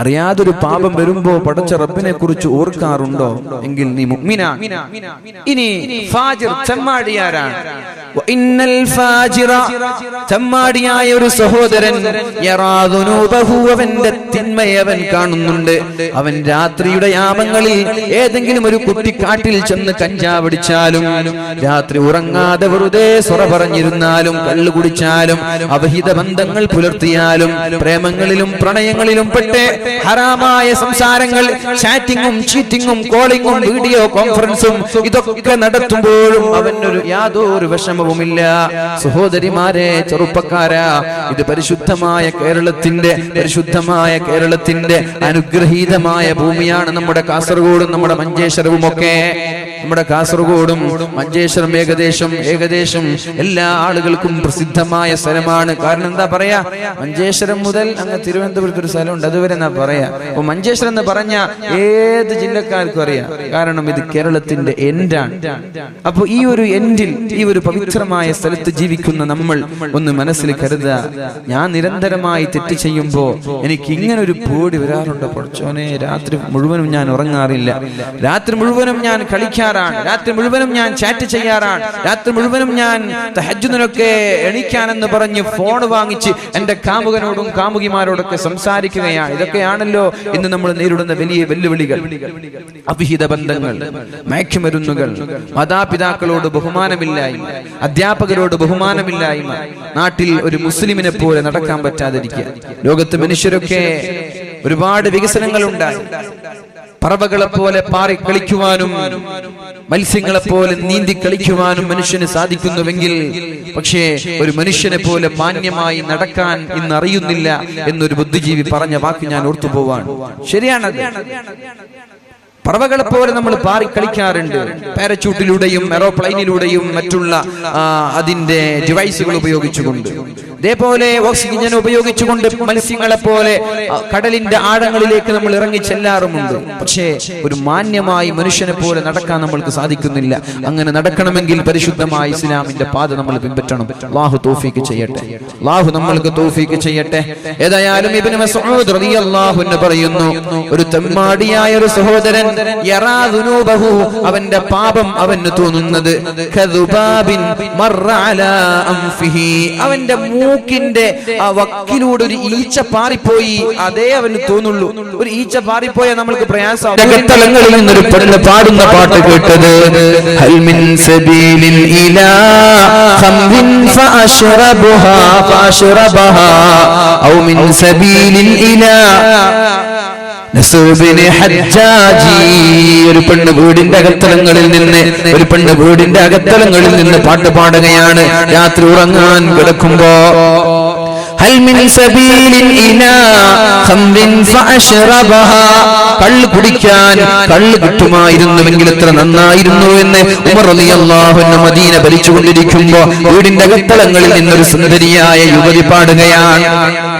അറിയാതൊരു പാപം വരുമ്പോ പടച്ച റബ്ബിനെ കുറിച്ച് ഓർക്കാറുണ്ടോ എങ്കിൽ നീ മുഅ്മിനാണ്. ഇനി ഫാജിർ ചെമ്മാടിയാരാണ്? ഇന്നൽ ഫാജിറ ചെമ്മാടിയായ ഒരു സഹോദരൻ യറാ ദുനൂബഹു അവന്റെ തിന്മയെ അവൻ കാണുന്നുണ്ട്. അവൻ രാത്രിയുടെ യാമങ്ങളിൽ ഏതെങ്കിലും ഒരു കുട്ടിക്കാട്ടിൽ ചെന്ന് കഞ്ചാവടിച്ചാലും, രാത്രി ഉറങ്ങാതെ വെറുതെ സൊറ പറഞ്ഞിരുന്നാലും, കള്ളു കുടിച്ചാലും, അവിഹിത ബന്ധങ്ങൾ പുലർത്തിയാലും, പ്രേമങ്ങളിലും പ്രണയങ്ങളിലും പെട്ട് ഹറാമായ സംസാരങ്ങൾ, ചാറ്റിങ്ങും ചീറ്റിങ്ങും കോളിങ്ങും വീഡിയോ കോൺഫറൻസും ഇതൊക്കെ നടത്തുമ്പോഴും അവനൊരു യാതൊരു വിഷമവുമില്ല. സഹോദരിമാരെ, ചെറുപ്പക്കാരാ, ഇത് പരിശുദ്ധമായ കേരളത്തിന്റെ അനുഗ്രഹീതമായ ഭൂമിയാണ് നമ്മുടെ കാസർഗോഡും നമ്മുടെ മഞ്ചേശ്വരവും ഒക്കെ. നമ്മുടെ കാസർഗോഡും മഞ്ചേശ്വരം ഏകദേശം എല്ലാ ആളുകൾക്കും പ്രസിദ്ധമായ സ്ഥലമാണ്. കാരണം എന്താ പറയാ, മഞ്ചേശ്വരം മുതൽ അങ്ങ് തിരുവനന്തപുരത്ത് ഒരു സ്ഥലമുണ്ട്, അതുവരെ എന്നാ പറയാ. അപ്പൊ മഞ്ചേശ്വരം എന്ന് പറഞ്ഞ ഏത് ജില്ലക്കാർക്കും അറിയാം, കാരണം ഇത് കേരളത്തിന്റെ എൻഡാണ്. അപ്പൊ ഈ ഒരു എൻഡിൽ, ഈ ഒരു പവിത്രമായ സ്ഥലത്ത് ജീവിക്കുന്ന നമ്മൾ ഒന്ന് മനസ്സിൽ കരുതുക, ഞാൻ നിരന്തരമായി തെറ്റ് ചെയ്യുമ്പോ എനിക്ക് ഇങ്ങനെ ഒരു പേടി വരാറുണ്ട്. പഠിച്ചോനെ, രാത്രി മുഴുവനും ഞാൻ ഉറങ്ങാറില്ല, രാത്രി മുഴുവനും ഞാൻ കളിക്കാറാണ്, രാത്രി മുഴുവനും ഞാൻ ചാറ്റ് ചെയ്യാറാണ്, രാത്രി മുഴുവനും ഞാൻ തഹജ്ജുദിനൊക്കെ എണീക്കാനെന്ന് പറഞ്ഞ് ഫോൺ വാങ്ങിച്ച് എന്റെ കാമുകനോടും കാമുകിമാരോടൊക്കെ സംസാരിക്കുകയാണ്. ഇതൊക്കെയാണല്ലോ ഇന്ന് നമ്മൾ നേരിടുന്ന വലിയ വെല്ലുവിളികൾ. അവിഹിത ബന്ധങ്ങൾ, മയക്കുമരുന്നുകൾ, മാതാപിതാക്കളോട് ബഹുമാനമില്ലായ്മ, അധ്യാപകരോട് ബഹുമാനമില്ലായ്മ, നാട്ടിൽ ഒരു മുസ്ലിമിനെ പോലെ നടക്കാൻ പറ്റാതിരിക്കുക. ലോകത്ത് മനുഷ്യരൊക്കെ ഒരുപാട് വികസനങ്ങൾ ഉണ്ടായി. പറവകളെ പോലെ പാറി കളിക്കുവാനും മത്സ്യങ്ങളെ പോലെ നീന്തി കളിക്കുവാനും മനുഷ്യന് സാധിക്കുന്നുവെങ്കിൽ, പക്ഷേ ഒരു മനുഷ്യനെ പോലെ മാന്യമായി നടക്കാൻ ഇന്ന് അറിയുന്നില്ല എന്നൊരു ബുദ്ധിജീവി പറഞ്ഞ വാക്ക് ഞാൻ ഓർത്തുപോവാണ്. ശരിയാണത്. പറവകളെ പോലെ നമ്മൾ പാറി കളിക്കാറുണ്ട്, പാരച്യൂട്ടിലൂടെയും എറോപ്ലെയിനിലൂടെയും മറ്റുള്ള അതിന്റെ ഡിവൈസുകൾ ഉപയോഗിച്ചുകൊണ്ട്. ഇതേപോലെ ഓക്സിജൻ ഉപയോഗിച്ചുകൊണ്ട് മത്സ്യങ്ങളെ പോലെ കടലിന്റെ ആഴങ്ങളിലേക്ക് നമ്മൾ ഇറങ്ങി ചെല്ലാറുമുണ്ട്. പക്ഷേ ഒരു മാന്യമായി മനുഷ്യനെ പോലെ നടക്കാൻ നമ്മൾക്ക് സാധിക്കുന്നില്ല. അങ്ങനെ നടക്കണമെങ്കിൽ പരിശുദ്ധമായ ഇസ്ലാമിന്റെ പാത നമ്മൾ പിൻപറ്റണം. അല്ലാഹു തൗഫീഖ് ചെയ്യട്ടെ, അല്ലാഹു നമ്മൾക്ക് തൗഫീഖ് ചെയ്യട്ടെ. ഏതായാലും ഇബ്നു മസ്ഊദ് റളിയല്ലാഹു അൻഹു പറയുന്നു, ഒരു തെമ്മാടിയായ ഒരു സഹോദരൻ യറാ ദുനൂബഹു അവന്റെ പാപം അവന് തോന്നുന്നത് കദുബാബിൻ മർറ അലാ അൻഫിഹി അവന്റെ മൂക്കിന്റെ ആ വക്കിലൂടെ ഒരു ഈച്ച പാറിപ്പോയി, അതേ അവന് തോന്നുള്ളൂ. ഒരു ഈച്ച പാറിപ്പോയാൽ നമ്മൾക്ക് പ്രയാസമാകും. നിന്നൊരു പെണ്ണ് പാടുന്ന പാട്ട് കേട്ടത്, ഹൽ മിൻ സബീലിൻ ഇലാ ഖംറിൻ ഫഅശ്റബുഹാ ഫഅശ്റബഹാ ഔ മിൻ സബീലിൻ ഇലാ ഒരു പെണ്ണ് വീടിന്റെ അകത്തളങ്ങളിൽ നിന്ന് പാട്ട് പാടുകയാണ് രാത്രി ഉറങ്ങാൻ കിടക്കുമ്പോ. കള്ള് കുടിക്കാൻ കള്ള് കിട്ടുമായിരുന്നുവെങ്കിൽ എത്ര നന്നായിരുന്നു എന്ന് ഉമർ റളിയല്ലാഹു അൻഹു മദീന ഭരിച്ചുകൊണ്ടിരിക്കുമ്പോ വീടിന്റെ അകത്തളങ്ങളിൽ നിന്നൊരു സുന്ദരിയായ യുവതി പാടുകയാണ്.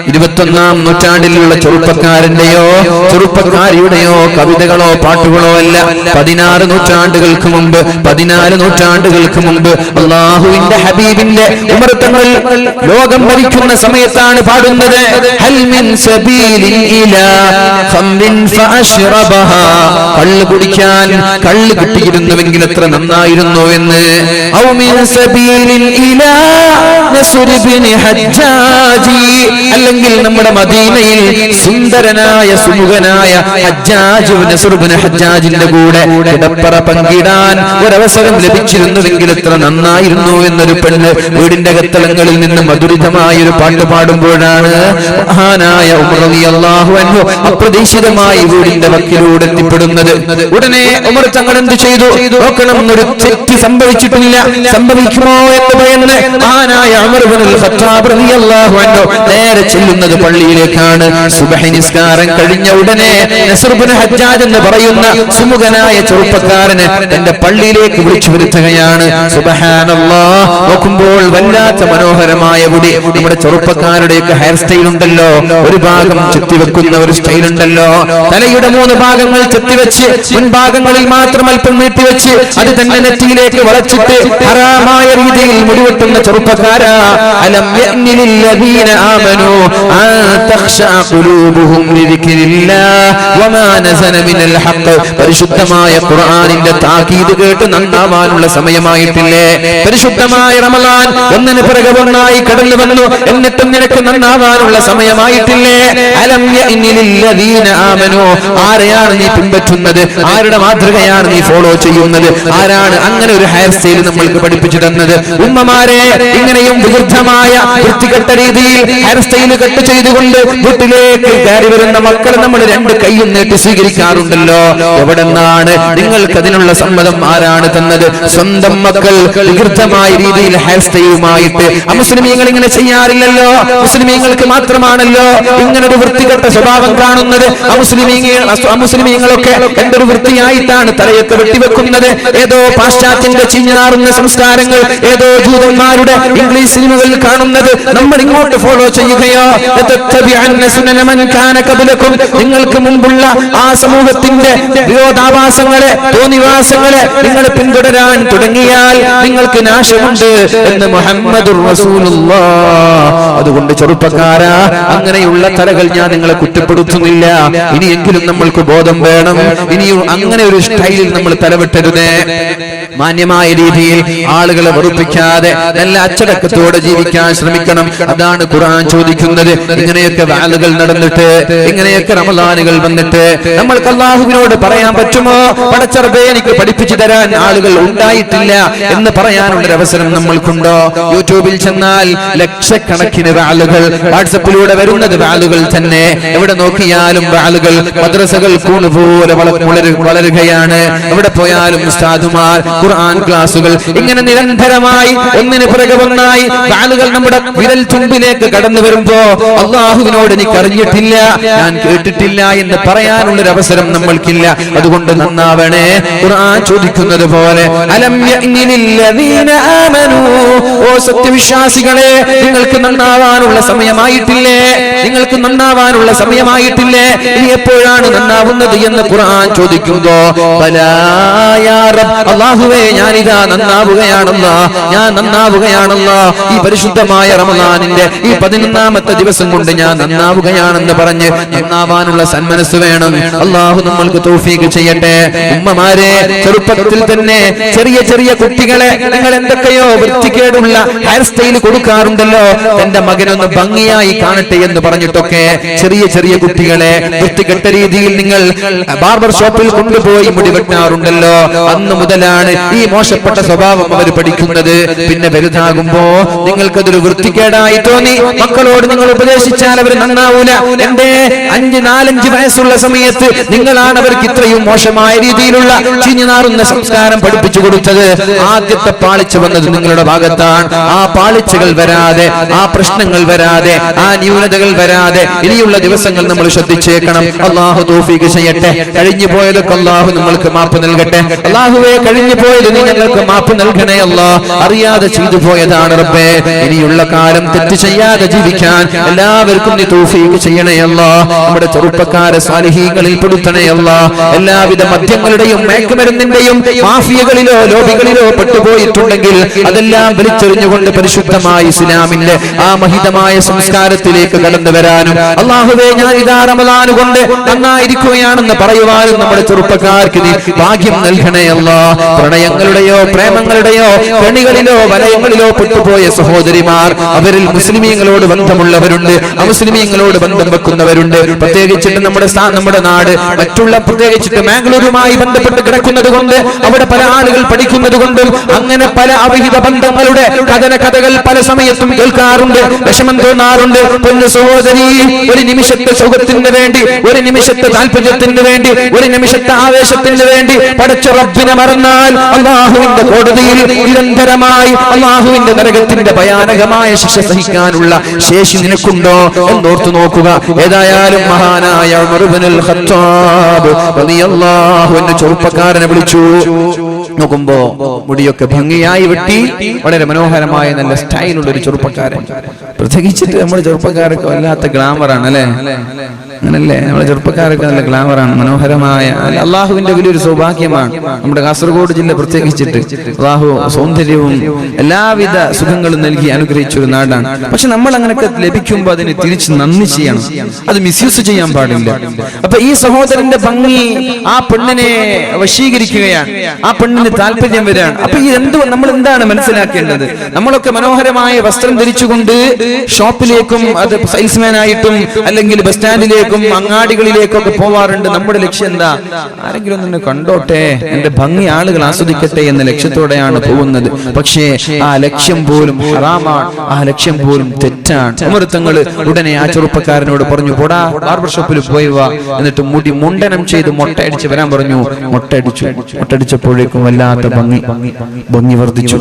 21-ാം നൂറ്റാണ്ടിലുള്ള ചെറുപ്പക്കാരന്റെയോ ചെറുപ്പക്കാരിയുടെയോ കവിതകളോ പാട്ടുകളോ അല്ല. 16 നൂറ്റാണ്ടുകൾക്ക് മുമ്പ് 14 നൂറ്റാണ്ടുകൾക്ക് മുമ്പ് അല്ലാഹുവിന്റെ ഹബീബിന്റെ ഉമർ തങ്ങൾ ലോകം ഭരിക്കുന്ന സമയത്താണ് പാടുന്നത്. ഹൽ മിൻ സബീലിൻ ഇലാ ഖംറിൻ ഫഅശ്റബഹാ കള്ള് കുടിക്കാൻ കള്ള് കിട്ടിയിരുന്നുവെങ്കിൽ എത്ര നന്നായിരുന്നു എന്ന്. ഔ മിൻ സബീലിൻ ഇലാ നസ്ർ ഇബ്നു ഹജ്ജാജി അല്ലെങ്കിൽ നമ്മുടെ മദീനയിൽ സുന്ദരനായ സുമുഖനായ ഹജ്ജാജ് നസ്ർ ഇബ്നു ഹജ്ജാജിന്റെ കൂടെ കിടപ്പറ പങ്കിടാൻ ഒരവസരം ലഭിച്ചിരുന്നുവെങ്കിൽ എത്ര നന്നായിരുന്നു എന്നൊരു പെണ്ണ് വീടിന്റെ അകത്തളങ്ങളിൽ നിന്ന് മധുരിതമായ ഒരു പാട്ട് പാടുമ്പോഴാണ് മഹാനായ ഉമർ റളിയല്ലാഹു അൻഹു അപ്രതീക്ഷിതമായി വീടിന്റെ വക്കിലൂടെ എത്തിപ്പെടുന്നത്. ഉടനെ ഉമർ തങ്ങൾ എന്ത് ചെയ്തു നോക്കണം, ഒരു തെറ്റ് സംഭവിച്ചിട്ടില്ല, സംഭവിക്കുമോ എന്ന് ഭയന്ന് മഹാനായ ഉമർ ഇബ്നുൽ ഖത്താബ് റളിയല്ലാഹു അൻഹു നേരെ ചെല്ലുന്നത് പള്ളിയിലേക്കാണ്. സുബ്ഹി നിസ്കാരം കഴിഞ്ഞ ഉടനെ നസ്ർ ഇബ്നു ഹജ്ജാജ് എന്ന് പറയുന്ന സുമുഖനായ ചെറുപ്പക്കാരനെ തന്റെ പള്ളിയിലേക്ക് വിളിച്ചു വരുത്തുകയാണ്. സുബ്ഹാനല്ലാഹ്, നോക്കുമ്പോൾ വല്ലാത്ത മനോഹരമായ മുടി. നമ്മുടെ ചെറുപ്പക്കാരുടെയൊക്കെ ഹെയർ സ്റ്റൈൽ ഉണ്ടല്ലോ, ഒരു ഭാഗം ചെത്തിവെക്കുന്ന ഒരു സ്റ്റൈൽ ഉണ്ടല്ലോ. തലയുടെ 3 ഭാഗങ്ങൾ ചെത്തിവെച്ച് മുൻഭാഗങ്ങളിൽ മാത്രം അല്പം നീട്ടിവെച്ച് അത് തന്നെ നെറ്റിയിലേക്ക് വളച്ചിട്ട് ഹറാമായ രീതിയിൽ മുടിവെട്ടുന്ന ചെറുപ്പക്കാരാ. അലം യഅ്നി ലില്ലദീന ആമനൂ അൻ തഖ്ശഅ ഖുലൂബുഹും ലിദിക്രില്ലാഹ് വമാ നസല മിനൽ ഹഖ്. പരിശുദ്ധമായ ഖുർആനിന്റെ താക്കീത് കേട്ട് നന്നാവാനുള്ള സമയമായിട്ടില്ലേ? പരിശുദ്ധമായ റമളാൻ ഒന്നിന് പിറകെ ഒന്നായി കടന്നു വന്നു, എന്നിട്ടും നിനക്ക് നന്നാവാനുള്ള സമയമായിട്ടില്ലേ? അലം യഅനി ലില്ലദീന ആമനൂ. ആരെയാണ് നീ പിൻപറ്റുന്നത്? ആരുടെ മാതൃകയാണ് നീ ഫോളോ ചെയ്യുന്നത്? ആരാണ് അങ്ങനെ ഒരു ഹെയർ സ്റ്റൈൽ നമ്മൾക്ക് പഠിപ്പിച്ചു തന്നത്? ഉമ്മമാരെ, ഇങ്ങനെയും വിരുദ്ധമായ വൃത്തികെട്ട രീതിയിൽ ഹെയർ സ്റ്റൈൽ കട്ട് ചെയ്തുകൊണ്ട് വീട്ടിലേക്ക് കയറി വരുന്ന മക്കളെ നമ്മൾ രണ്ട് കൈയും നീട്ടി സ്വീകരിക്കാറുണ്ടല്ലോ. എവിടെ നിന്നാണ് നിങ്ങൾക്ക് അതിനുള്ള സമ്മതം ആരാണ് തന്നത്? സ്വന്തം മക്കൾ വിരുദ്ധമായ രീതിയിൽ ഹെയർ സ്റ്റൈലുമായിട്ട് അമുസ്ലിമീങ്ങൾ ഇങ്ങനെ ചെയ്യാറില്ലല്ലോ. മുസ്ലിമീങ്ങൾക്ക് മാത്രമാണല്ലോ ഇങ്ങനൊരു വൃത്തികെട്ട സ്വഭാവം കാണുന്നത്. അമുസ്ലിമീങ്ങളൊക്കെ എന്തൊരു വൃത്തിയായിട്ടാണ് തലയൊക്കെ വെട്ടിവെക്കുന്നത്. ഏതോ പാശ്ചാത്യന്റെ ചീഞ്ഞാറുന്ന സംസ്കാരങ്ങൾ, ഏതോ ജൂതന്മാരുടെ ഇംഗ്ലീഷ് സിനിമകളിൽ കാണുന്നത് നമ്മൾ ഇങ്ങോട്ട് ഫോളോ ചെയ്യുകയോ? നിങ്ങൾക്ക് മുമ്പുള്ള ആ സമൂഹത്തിന്റെ വിരോധാഭാസങ്ങളെ, തോന്നിവാസങ്ങളെ നിങ്ങൾ പിന്തുടരാൻ തുടങ്ങിയാൽ നിങ്ങൾക്ക് നാശമുണ്ട് എന്ന് മുഹമ്മദുർ റസൂലുള്ളാഹ്. അതുകൊണ്ട് ചെറുപ്പക്കാരാ, അങ്ങനെയുള്ള തലകൾ ഞാൻ നിങ്ങളെ കുറ്റപ്പെടുത്തുന്നില്ല. ഇനിയെങ്കിലും നമ്മൾക്ക് ബോധം വേണം. ഇനിയും അങ്ങനെ ഒരു സ്റ്റൈലിൽ നമ്മൾ തലവെട്ടരുതേ. മാന്യമായ രീതിയിൽ ആളുകളെ വെറുപ്പിക്കാതെ നല്ല അച്ചടക്കത്തോടെ ജീവിക്കാൻ ശ്രമിക്കണം. അതാണ് ഖുർആൻ ചോദിക്കുന്നത്. ഇങ്ങനെയൊക്കെ വാലുകൾ നടന്നിട്ട്, ഇങ്ങനെയൊക്കെ റമളാനുകൾ വന്നിട്ട് നമ്മൾക്ക് അല്ലാഹുവിനോട് പറയാൻ പറ്റുമോ? പടച്ചറബേ, എനിക്ക് പഠിപ്പിച്ചു തരാൻ ആളുകൾ ഉണ്ടായിട്ടില്ല എന്ന് പറയാനുള്ള അവസരം നമ്മൾക്കുണ്ടോ? യൂട്യൂബിൽ ചെന്നാൽ ലക്ഷക്കണക്കിന് വാലുകൾ, വാട്സപ്പിലൂടെ വരുന്നത് വാലുകൾ തന്നെ. എവിടെ നോക്കിയാലും വാലുകൾ. മദ്രസകൾ കൂണുപോലെ വളരുകയാണ്. എവിടെ പോയാലും ഉസ്താദുമാർ, ഖുർആൻ ക്ലാസുകൾ, ഇങ്ങനെ നിരന്തരമായി ഒന്നിന് പിറകെ ഒന്നായി വാലുകൾ നമ്മുടെ വിരൽ തുമ്പിലേക്ക് കടന്നു വരുമ്പോ അല്ലാഹുവിനോട് എനിക്ക് അറിഞ്ഞിട്ടില്ല, ഞാൻ കേട്ടിട്ടില്ല എന്ന് പറയാനുള്ളൊരു അവസരം നമ്മൾക്കില്ല. അതുകൊണ്ട് നന്നാവണേ. ഖുർആൻ ചോദിക്കുന്നത് പോലെ അലം യഅനി ലില്ലദീന ആമനൂ. ഓ സത്യവിശ്വാസികളെ, നിങ്ങൾക്ക് നന്നാവാനുള്ള സമയമായിട്ടില്ലേ? നിങ്ങൾക്ക് നന്നാവാനുള്ള സമയമായിട്ടില്ലേ? ഇനി എപ്പോഴാണ് നന്നാവുന്നത് എന്ന് ഖുർആൻ ചോദിക്കുമ്പോ ബലാ യാ റബ്ബ്, അല്ലാഹുവേ ഞാനിതാ നന്നാവുകയാണല്ലോ, ഞാൻ നന്നാവുകയാണല്ലോ. ഈ പരിശുദ്ധമായ റമളാനിന്റെ ഈ 11ാമത്തെ ദിവസം കൊണ്ട് ഞാൻ നന്നാവുകയാണെന്ന് പറഞ്ഞ് നന്നാവാനുള്ള സന്മനസ് വേണം. അല്ലാഹു നമ്മൾക്ക് തൗഫീഖ് ചെയ്യട്ടെ. ഉമ്മമാരെ, ചെറുപ്പത്തിൽ തന്നെ ചെറിയ ചെറിയ കുട്ടികളെ നിങ്ങൾ എന്തൊക്കെയോ വൃത്തികേടുള്ള ഹെയർ സ്റ്റൈൽ കൊടുക്കാറുണ്ടല്ലോ. എന്റെ മകനൊന്ന് ഭംഗിയായി കാണട്ടെ എന്ന് പറഞ്ഞിട്ടൊക്കെ ചെറിയ ചെറിയ കുട്ടികളെ വൃത്തികെട്ട രീതിയിൽ നിങ്ങൾ ബാർബർ ഷോപ്പിൽ കൊണ്ടുപോയി മുടിവെട്ടാറുണ്ടല്ലോ. അന്ന് മുതലാണ് ഈ മോശപ്പെട്ട സ്വഭാവം അവർ പഠിക്കുന്നത്. പിന്നെ വലുതാകുമ്പോ നിങ്ങൾക്കതൊരു വൃത്തികേടായി തോന്നി. മക്കളോട് നിങ്ങൾ ഉപദേശിച്ചാൽ അവർ നന്നാവൂല. എന്റെ 4-5 വയസ്സുള്ള സമയത്ത് നിങ്ങളാണ് അവർക്ക് ഇത്രയും മോശമായ രീതിയിലുള്ള ചീഞ്ഞുനാറുന്ന സംസ്കാരം പഠിപ്പിച്ചു കൊടുത്തത്. ആദ്യത്തെ പാളിച്ച വന്നത് നിങ്ങളുടെ ഭാഗത്താണ്. ആ പാളിച്ചകൾ വരാതെ, ആ പ്രശ്നങ്ങൾ വരാതെ, ആ ന്യൂനതകൾ വരാതെ ഇനിയുള്ള ദിവസങ്ങൾ നമ്മൾ ശ്രദ്ധിച്ചേക്കണം. അല്ലാഹു തൗഫീഖ് ചെയ്യട്ടെ. കഴിഞ്ഞു പോയതൊക്കെ അല്ലാഹു നമ്മൾക്ക് മാപ്പ് നൽകട്ടെ. അല്ലാഹുവേ, കഴിഞ്ഞു പോയത് നീ ഞങ്ങൾക്ക് മാപ്പ് നൽകണേ അല്ലാ. അറിയാതെ ചെയ്തു പോയതാണ് റബ്ബേ. ഇനിയുള്ള കാലം തെറ്റ് ചെയ്യാതെ ജീവിക്കാൻ എല്ലാവർക്കും നീ തൗഫീഖ് ചെയ്യണേ അല്ലാ. നമ്മുടെ ചെറുപ്പക്കാരെ സാലിഹീങ്ങളിൽ പെടുത്തണേ അല്ലാ. എല്ലാവിധ മദ്യങ്ങളുടെയും മയക്കുമരുന്നിന്റെയും മാഫിയകളിലോ ലോബികളിലോ പെട്ടുപോയിട്ടുണ്ടെങ്കിൽ അതെല്ലാം വലിച്ചെറിഞ്ഞുകൊണ്ട് പരിശുദ്ധമായ ഇസ്ലാമിന്റെ ആ മഹിതമായ സംസ്കാരത്തിലേക്ക് കടന്നു വരാനും അല്ലാഹുവേ, ഞാൻ ഇതാ റമളാൻ കൊണ്ട് നന്നായിരിക്കുകയാണെന്ന് പറയുവാനും നമ്മുടെ ചെറുപ്പക്കാർക്ക് നീ ഭാഗ്യം നൽകണേ അല്ലാ. പ്രണയങ്ങളുടെയോ പ്രേമങ്ങളുടെയോ കെണികളിലോ വലയങ്ങളിലോ പെട്ടുപോയ സഹോദരിമാർ, അവരിൽ മുസ്ലിമീങ്ങളോട് ബന്ധമുള്ളവരുണ്ട്, അമുസ്ലിമീങ്ങളോട് ബന്ധം വെക്കുന്നവരുണ്ട്. പ്രത്യേകിച്ചിട്ട് നമ്മുടെ നാട് മറ്റുള്ള പ്രത്യേകിച്ചിട്ട് മാംഗ്ലൂരുമായി ബന്ധപ്പെട്ട് കിടക്കുന്നത് കൊണ്ട് അവിടെ പല ആളുകൾ പഠിക്കുന്നത് കൊണ്ടും അങ്ങനെ പല അവിഹിത ബന്ധങ്ങളുടെ കഥകൾ പല സമയത്തും കേൾക്കാറുണ്ട്. വിഷമം തോന്നാറുണ്ട്. പൊന്നു സഹോദരി, ഒരു നിമിഷത്തെ സുഖത്തിന് വേണ്ടി, ഒരു നിമിഷത്തെ താല്പര്യത്തിന് വേണ്ടി, ഒരു നിമിഷത്തെ ആവേശത്തിന് വേണ്ടി പടച്ച റബ്ബിനെ മറന്നാൽ അല്ലാഹുവിന്റെ കോടതിയിൽ നിരന്തരമായി അല്ലാഹുവിന്റെ നരകത്തിന്റെ ഭയാനകമായ ശിക്ഷ സഹിക്കാനുള്ള ശേഷി നിനക്കുണ്ടോ എന്നോർത്തു നോക്കുക. ഏതായാലും മഹാനായ ഉമർ ഇബ്നുൽ ഖത്താബ് റളിയല്ലാഹു അൻഹു ചെറുപ്പക്കാരനെ വിളിച്ചു. നോക്കുമ്പോ മുടിയൊക്കെ ഭംഗിയായി വെട്ടി വളരെ മനോഹരമായ നല്ല സ്റ്റൈലുള്ള ഒരു ചെറുപ്പക്കാരൻ. പ്രത്യേകിച്ചിട്ട് നമ്മുടെ ചെറുപ്പക്കാരൊക്കെ വല്ലാത്ത ഗ്ലാമറാണ് അല്ലെ. അങ്ങനല്ലേ? നമ്മുടെ ചെറുപ്പക്കാരൊക്കെ നല്ല ഗ്ലാമറാണ്, മനോഹരമായ അള്ളാഹുവിന്റെ വലിയൊരു സൗഭാഗ്യമാണ്. നമ്മുടെ കാസർഗോഡ് ജില്ല പ്രത്യേകിച്ചിട്ട് അള്ളാഹു സൗന്ദര്യവും എല്ലാവിധ സുഖങ്ങളും നൽകി അനുഗ്രഹിച്ചൊരു നാടാണ്. പക്ഷെ നമ്മൾ അങ്ങനെയൊക്കെ ലഭിക്കുമ്പോൾ അതിന് തിരിച്ച് നന്ദി ചെയ്യണം, അത് മിസ്യൂസ് ചെയ്യാൻ പാടില്ല. അപ്പൊ ഈ സഹോദരന്റെ ഭംഗി ആ പെണ്ണിനെ വശീകരിക്കുകയാണ്, ആ പെണ്ണിന് താല്പര്യം വരികയാണ്. അപ്പൊ ഈ നമ്മൾ എന്താണ് മനസ്സിലാക്കേണ്ടത്? നമ്മളൊക്കെ മനോഹരമായ വസ്ത്രം ധരിച്ചുകൊണ്ട് ഷോപ്പിലേക്കും അത് സെയിൽസ്മാൻ ആയിട്ടും അല്ലെങ്കിൽ ബസ് സ്റ്റാൻഡിലേക്കും അങ്ങാടികളിലേക്കും ഒക്കെ പോവാറുണ്ട്. നമ്മുടെ ലക്ഷ്യം എന്താ? ആരെങ്കിലും ഒന്ന് കണ്ടോട്ടെ, എന്റെ ഭംഗി ആളുകൾ ആസ്വദിക്കട്ടെ എന്ന ലക്ഷ്യത്തോടെയാണ് പോകുന്നത്. പക്ഷേ ആ ലക്ഷ്യം പോലും ഹറാമാണ്, ആ ലക്ഷ്യം പോലും തെറ്റാണ്. ഉമർത്തങ്ങള് ഉടനെ ആ ചെറുപ്പക്കാരനോട് പറഞ്ഞു, പോടാ ബാർബർ ഷോപ്പിൽ പോയി വാ, എന്നിട്ട് മുടി മുണ്ടനം ചെയ്ത് മൊട്ടയടിച്ച് വരാൻ പറഞ്ഞു. മൊട്ടടിച്ചപ്പോഴേക്കും വല്ലാത്ത ഭംഗി വർദ്ധിച്ചു.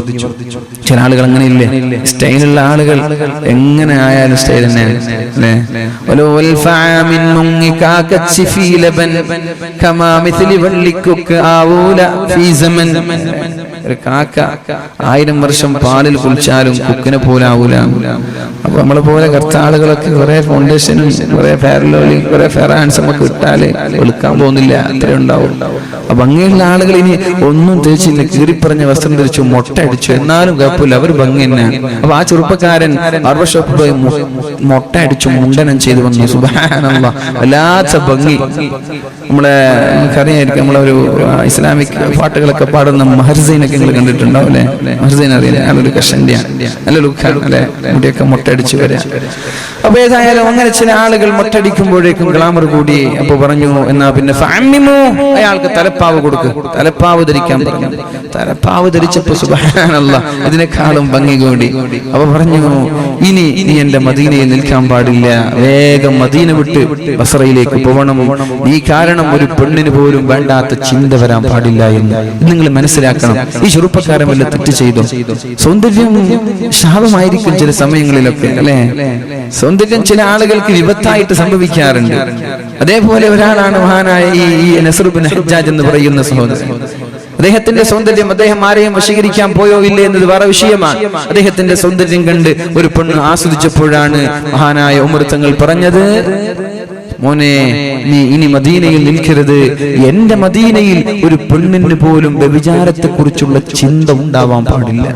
ചില ആളുകൾ അങ്ങനെയില്ലേ, സ്റ്റൈലുള്ള ആളുകൾ എങ്ങനെ ആയാലും സ്റ്റൈൽ തന്നെയാണ് അല്ലേ? ഒരു കാക്ക 1000 വർഷം പാലിൽ കുളിച്ചാലും കുക്കിനെ പോലെ ആവൂല. അപ്പൊ നമ്മളെ പോലെ കുറച്ച് ആളുകളൊക്കെ കുറെ ഫൗണ്ടേഷനും കുറെ ഫെയർലോലും കുറെ ഫെയർ ഹാൻഡ്സും ഒക്കെ ഇട്ടാല് വെളുക്കാൻ പോകുന്നില്ല, അത്രേ ഉണ്ടാവും. അപ്പൊ ഭംഗിയുള്ള ആളുകൾ ഇനി ഒന്നും തേച്ചില്ല, കീറിപ്പറഞ്ഞ വസ്ത്രം ധരിച്ചു, മൊട്ട അടിച്ചു, എന്നാലും കുഴപ്പമില്ല, അവർ ഭംഗി തന്നെയാണ്. അപ്പൊ ആ ചെറുപ്പക്കാരൻ ബാർബർ ഷോപ്പിൽ പോയി മൊട്ട അടിച്ചു മുണ്ടനം ചെയ്തു വന്നു. സുബ്ഹാനല്ലാഹ്, വല്ലാത്ത ഭംഗി. നമുക്കറിയായിരിക്കും, നമ്മളൊരു ഇസ്ലാമിക് പാട്ടുകളൊക്കെ പാടുന്ന മഹർസൈനൊക്കെ നിങ്ങൾ കണ്ടിട്ടുണ്ടാവും അല്ലെ? മഹർസൈൻ അറിയില്ല, നല്ലൊരു കഷന്റെയാണ്, നല്ല ലുക്കാണ് അല്ലെ? മുടിയൊക്കെ മൊട്ടടിച്ചു വരാം. അപ്പൊ ഏതായാലും അങ്ങനെ ചില ആളുകൾ മൊട്ടടിക്കുമ്പോഴേക്കും ഗ്ലാമർ കൂടി. അപ്പൊ പറഞ്ഞു, എന്നാ പിന്നെ അയാൾക്ക് തലപ്പാവ് കൊടുക്ക്, തലപ്പാവ് ധരിക്കാൻ പറഞ്ഞു. തലപ്പാവ് ധരിച്ചപ്പോ സുബ്ഹാനല്ലാഹ് ഇതിനേക്കാളും ഭംഗി കൂടി. അപ്പൊ പറഞ്ഞു, ഇനി എന്റെ മദീനയിൽ നിൽക്കാൻ പാടില്ല, വേഗം മദീന വിട്ട് ബസറയിലേക്ക് പോകണം. ഈ കാരണം ഒരു പെണ്ണിന് പോലും വേണ്ടാത്ത ചിന്ത വരാൻ പാടില്ല എന്ന് നിങ്ങൾ മനസ്സിലാക്കണം. ഈ ചെറുപ്പക്കാരൻ വല്ല തെറ്റ് ചെയ്തു? സൗന്ദര്യം ശാപമായിരിക്കും ചില സമയങ്ങളിലൊക്കെ അല്ലെ? സൗന്ദര്യം ചില ആളുകൾക്ക് വിപത്തായിട്ട് സംഭവിക്കാറുണ്ട്. അതേപോലെ ഒരാളാണ് മഹാനായ ഈ നസ്ർ ബിൻ ഹജ്ജാജ് എന്ന് പറയുന്ന സഹോദരൻ. അദ്ദേഹത്തിന്റെ സൗന്ദര്യം, അദ്ദേഹം ആരെയും വശീകരിക്കാൻ പോയോ ഇല്ലേ എന്നത് വേറെ വിഷയമാണ്. അദ്ദേഹത്തിന്റെ സൗന്ദര്യം കണ്ട് ഒരു പെണ്ണ് ആസ്വദിച്ചപ്പോഴാണ് മഹാനായ ഉമർ തങ്ങൾ പറഞ്ഞത്, മോനെ, നീ ഇനി മദീനയിൽ നിൽക്കരുത്. എന്റെ മദീനയിൽ ഒരു പെണ്ണിന് പോലും വ്യഭിചാരത്തെ കുറിച്ചുള്ള ചിന്ത ഉണ്ടാവാൻ പാടില്ല.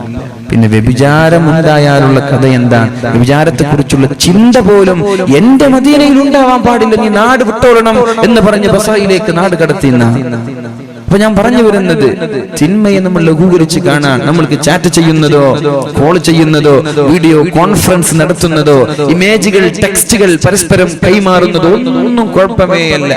പിന്നെ വ്യഭിചാരം ഉണ്ടായാലുള്ള കഥ എന്താണ്? വ്യഭിചാരത്തെ കുറിച്ചുള്ള ചിന്ത പോലും എന്റെ മദീനയിൽ ഉണ്ടാവാൻ പാടില്ല, നീ നാട് വിട്ടോളണം എന്ന് പറഞ്ഞ് ബസറയിലേക്ക് നാട് കടത്തിയെന്ന. അപ്പൊ ഞാൻ പറഞ്ഞു വരുന്നത്, തിന്മയെ നമ്മൾ ലഘൂകരിച്ച് കാണാൻ, നമ്മൾക്ക് ചാറ്റ് ചെയ്യുന്നതോ കോൾ ചെയ്യുന്നതോ വീഡിയോ കോൺഫറൻസ് നടത്തുന്നതോ ഇമേജുകൾ ടെക്സ്റ്റുകൾ പരസ്പരം കൈമാറുന്നതോ ഒന്നും കുഴപ്പമേ അല്ല.